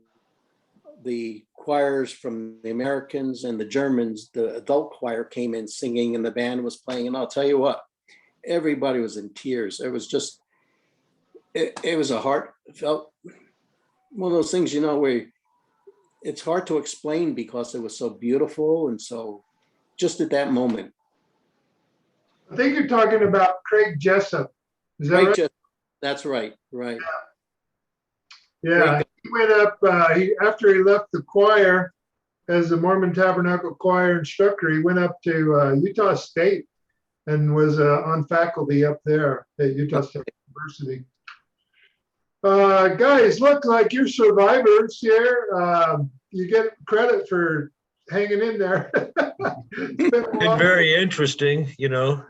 the choirs from the Americans and the Germans, the adult choir came in singing, and the band was playing. And I'll tell you what, everybody was in tears. It was just, it was a heartfelt, one of those things, where it's hard to explain because it was so beautiful and so just at that moment. I think you're talking about Craig Jessup. Is that right? That's right. Right. Yeah, he went up after he left the choir as the Mormon Tabernacle Choir instructor. He went up to Utah State and was on faculty up there at Utah State University. Guys, look like you're survivors here. You get credit for hanging in there. It's very interesting,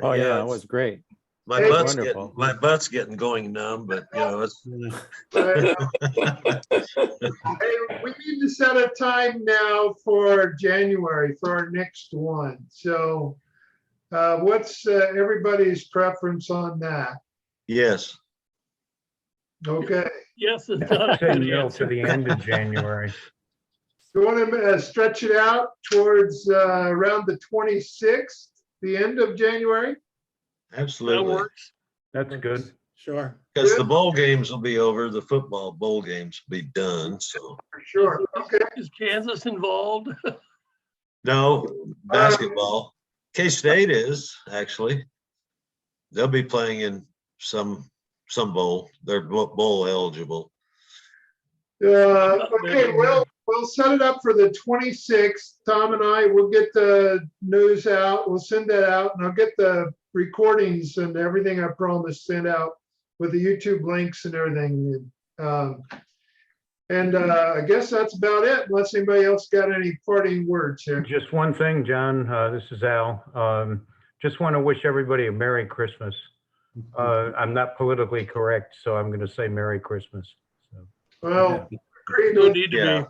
Oh yeah, it was great. My butt's getting going numb, but it's. Hey, we need to set a time now for January for our next one. So, what's everybody's preference on that? Yes. Okay. Yes, it's not a good answer. To the end of January. You want to stretch it out towards around the 26th, the end of January? Absolutely. That works. That's good. Sure. Because the bowl games will be over, the football bowl games will be done, so. For sure. Okay. Is Kansas involved? No, basketball. K-State is, actually. They'll be playing in some bowl. They're bowl eligible. Okay, well, we'll set it up for the 26th. Tom and I will get the news out. We'll send that out, and I'll get the recordings and everything I promised sent out with the YouTube links and everything. I guess that's about it, unless anybody else got any parting words here. Just one thing, John. This is Al. Just want to wish everybody a Merry Christmas. I'm not politically correct, so I'm going to say Merry Christmas. So. Well, No need to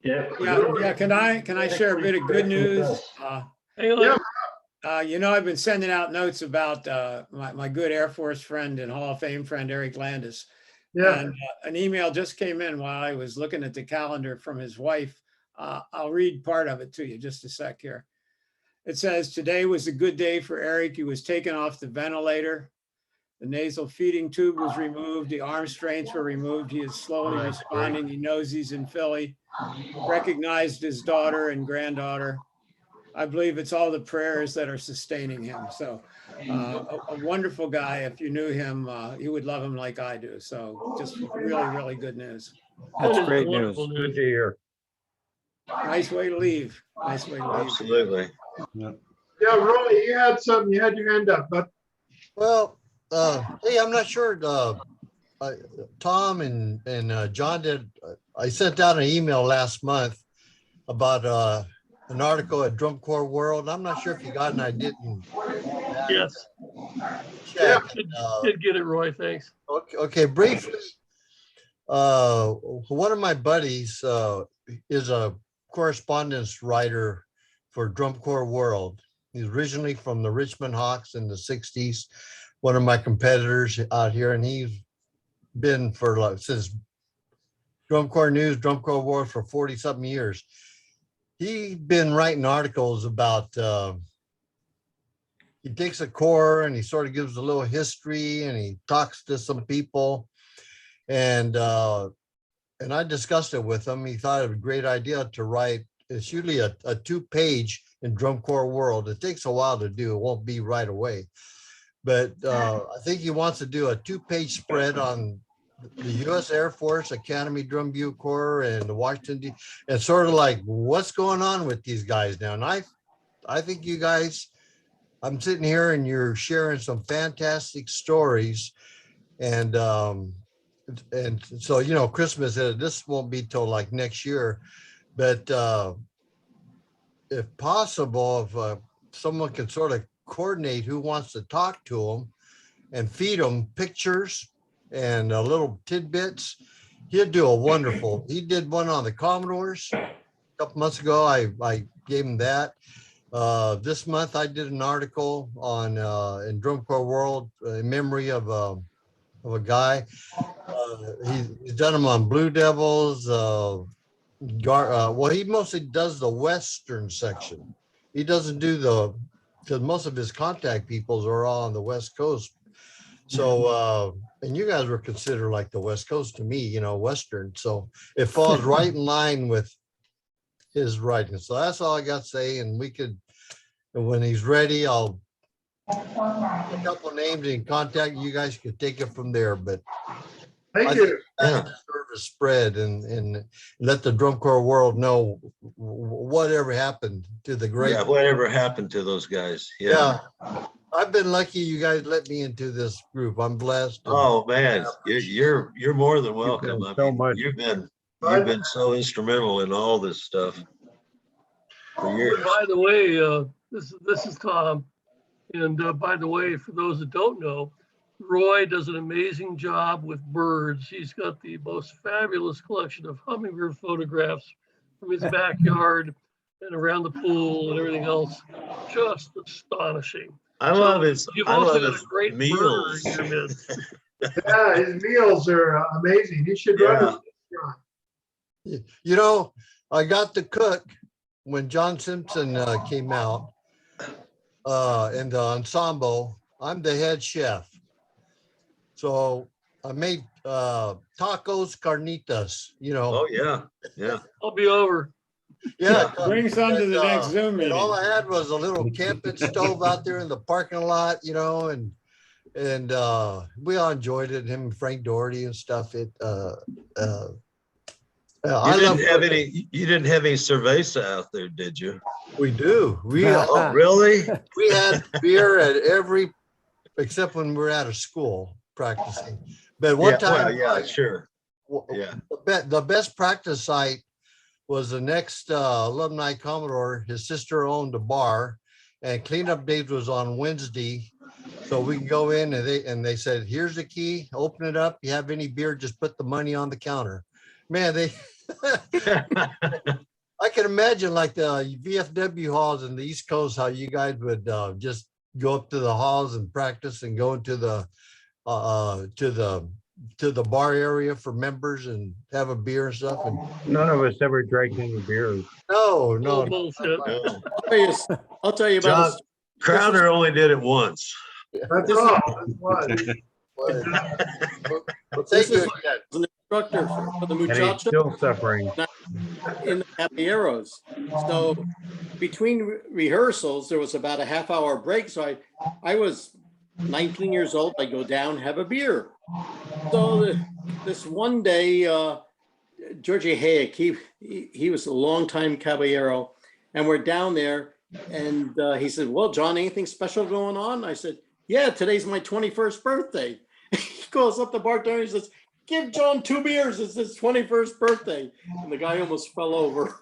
be. Yeah. Can I share a bit of good news? Hang on. I've been sending out notes about my good Air Force friend and Hall of Fame friend, Eric Landis. Yeah. And an email just came in while I was looking at the calendar from his wife. I'll read part of it to you, just a sec here. It says, today was a good day for Eric. He was taken off the ventilator. The nasal feeding tube was removed. The arm strains were removed. He is slowly responding. He knows he's in Philly. Recognized his daughter and granddaughter. I believe it's all the prayers that are sustaining him. So a wonderful guy. If you knew him, you would love him like I do. So just really, really good news. That's That is great news. wonderful Good to hear. Nice way to leave. Nice way to leave. Absolutely. Yeah, Roy, you had something, you had your hand up, but Well, hey, I'm not sure. Tom and John did. I sent out an email last month about an article at Drum Corps World. I'm not sure if you got it. I didn't. Yes. Check. Did get it, Roy. Thanks. Okay, briefly. One of my buddies is a correspondence writer for Drum Corps World. He's originally from the Richmond Hawks in the 60s. One of my competitors out here, and he's been since Drum Corps News, Drum Corps World for 40 something years. He's been writing articles about, he takes a corps and he sort of gives a little history and he talks to some people. And I discussed it with him. He thought it was a great idea to write. It's usually a 2-page in Drum Corps World. It takes a while to do. It won't be right away. But I think he wants to do a 2-page spread on the U.S. Air Force, Academy Drum Bugle Corps, and the Washington, and sort of like what's going on with these guys now. And I think you guys, I'm sitting here and you're sharing some fantastic stories. And so, Christmas, this won't be till like next year, but if possible, if someone can sort of coordinate who wants to talk to them and feed them pictures and little tidbits, he'd do a wonderful. He did one on the Commodores a couple months ago. I gave him that. This month I did an article on in Drum Corps World in memory of a guy. He's done them on Blue Devils. Well, he mostly does the Western section. He doesn't do because most of his contact peoples are all on the West Coast. So, and you guys were considered like the West Coast to me, Western. So it falls right in line with his writing. So that's all I got to say. And when he's ready, I'll a couple names and contact you guys could take it from there. But thank you. Service spread and let the Drum Corps world know whatever happened to the great. Yeah, whatever happened to those guys. Yeah. I've been lucky you guys let me into this group. I'm blessed. Oh man, you're more than welcome. So much. You've been so instrumental in all this stuff for years. By the way, this is Tom. And by the way, for those that don't know, Roy does an amazing job with birds. He's got the most fabulous collection of hummingbird photographs from his backyard and around the pool and everything else. Just astonishing. I love his. You've I also love got his a great meals. bird in your midst. Yeah, his meals are amazing. He should run a restaurant. I got to cook when John Simpson came out in the ensemble. I'm the head chef. So I made tacos, carnitas, Oh yeah, yeah. I'll be over. Yeah. Bring some to the next Zoom meeting. And all I had was a little camping stove out there in the parking lot, and we all enjoyed it. Him and Frank Doherty and stuff. You didn't have any cerveza out there, did you? We do. Oh, really? We had beer at every, except when we're out of school practicing. But one time, sure. Yeah. The best practice site was the next alumni Commodore. His sister owned a bar, and cleanup days was on Wednesday. So we can go in and they said, here's the key, open it up. You have any beer, just put the money on the counter. Man, I can imagine like the VFW halls in the East Coast, how you guys would just go up to the halls and practice and go into the to the bar area for members and have a beer and stuff. And None of us ever drank any beer. no, Oh, no, bullshit. I'll tell you John about Crowder only did it once. That's all. That's one. Well, this thank you is again. an instructor for the And he's muchachos still suffering. in the caballeros. So between rehearsals, there was about a half-hour break. So I was 19 years old. I go down, have a beer. So this one day, Georgie Hayek, he was a longtime caballero, and we're down there, and he said, "Well, John, anything special going on?" I said, "Yeah, today's my 21st birthday." He calls up the bartender, he says, "Give John 2 beers, it's his 21st birthday." And the guy almost fell over.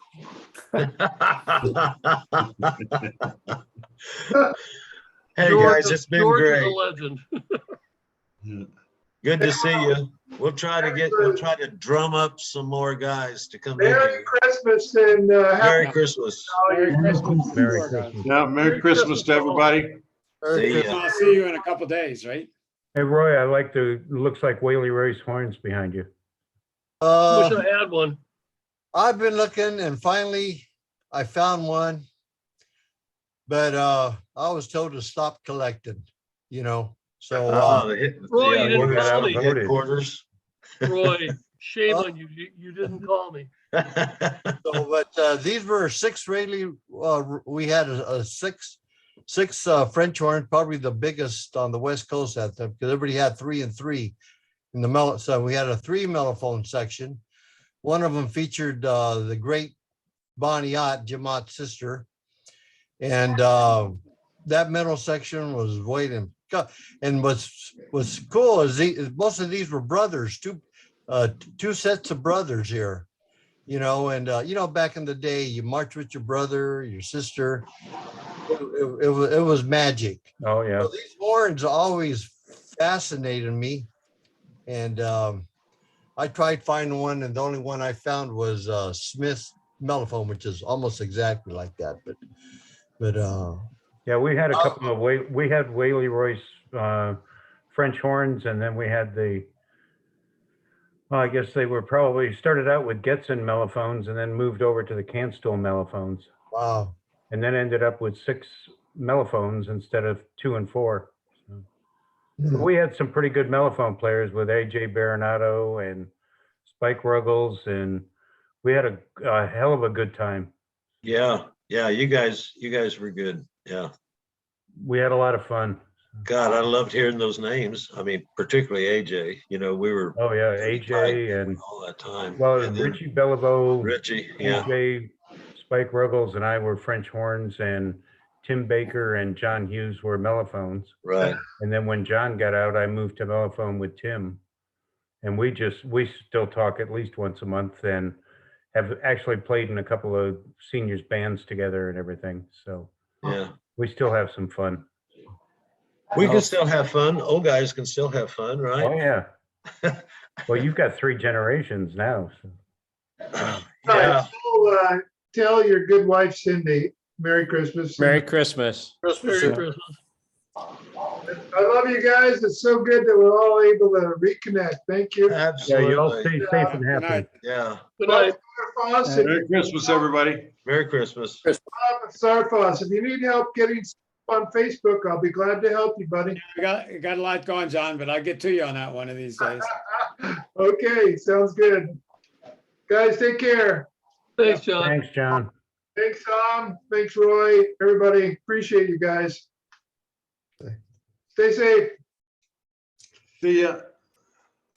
Hey, George guys, is- it's been George is a great. legend. Good to see you. We'll try to drum up some more guys to come in Merry here. Christmas and Merry happy Christmas. Merry Christmas. Merry Christmas. Yeah, Merry Christmas to everybody. See ya. I'll see you in a couple days, right? Hey, Roy, I like the, looks like Whaley Royce horns behind you. Wish I had one. I've been looking and finally I found one, but I was told to stop collecting, you know, so Roy, you didn't ordered call out me. Headquarters. Roy, shame on you. You didn't call me. but these were 6 really, we had a six French horn, probably the biggest on the West Coast at them, because everybody had 3 and 3 in the mellow. So we had a 3 mellophone section. One of them featured the great Bonnie Ott, Jim Ott's sister. And that middle section was waiting. And what's cool is most of these were brothers, two sets of brothers here, you know, and you know, back in the day, you march with your brother, your sister. It was magic. Oh, yeah. So these horns always fascinated me. And I tried finding one, and the only one I found was Smith's mellophone, which is almost exactly like that. But Yeah, we had a couple of, we had Whaley Royce French horns, and then we had well, I guess they were probably started out with Getzen mellophones and then moved over to the Canstool mellophones. Wow. And then ended up with 6 mellophones instead of 2 and 4. So we had some pretty good mellophone players with AJ Baronato and Spike Ruggles, and we had a hell of a good time. Yeah, you guys were good. Yeah. We had a lot of fun. God, I loved hearing those names. I mean, particularly AJ. You know, we were. Oh yeah, AJ and all that time. Well, And then Richie Beliveau, Richie, yeah. AJ, Spike Ruggles, and I were French horns, and Tim Baker and John Hughes were mellophones. Right. And then when John got out, I moved to mellophone with Tim, and we still talk at least once a month, and have actually played in a couple of seniors bands together and everything. So Yeah. we still have some fun. We can still have fun. Old guys can still have fun, right? Oh yeah. Well, you've got 3 generations now. So. All right, so, tell your good wife Cindy, Merry Christmas. Merry Christmas. Merry Christmas. I love you guys. It's so good that we're all able to reconnect. Thank you. Absolutely. Yeah, you all stay safe and happy. Yeah. Good night. Merry Christmas, everybody. Merry Christmas. Sarfos, if you need help getting on Facebook, I'll be glad to help you, buddy. I got a lot going, John, but I'll get to you on that one of these days. Okay, sounds good. Guys, take care. Thanks, John. Thanks, John. Thanks, Tom. Thanks, Roy. Everybody, appreciate you guys. Stay safe. See ya.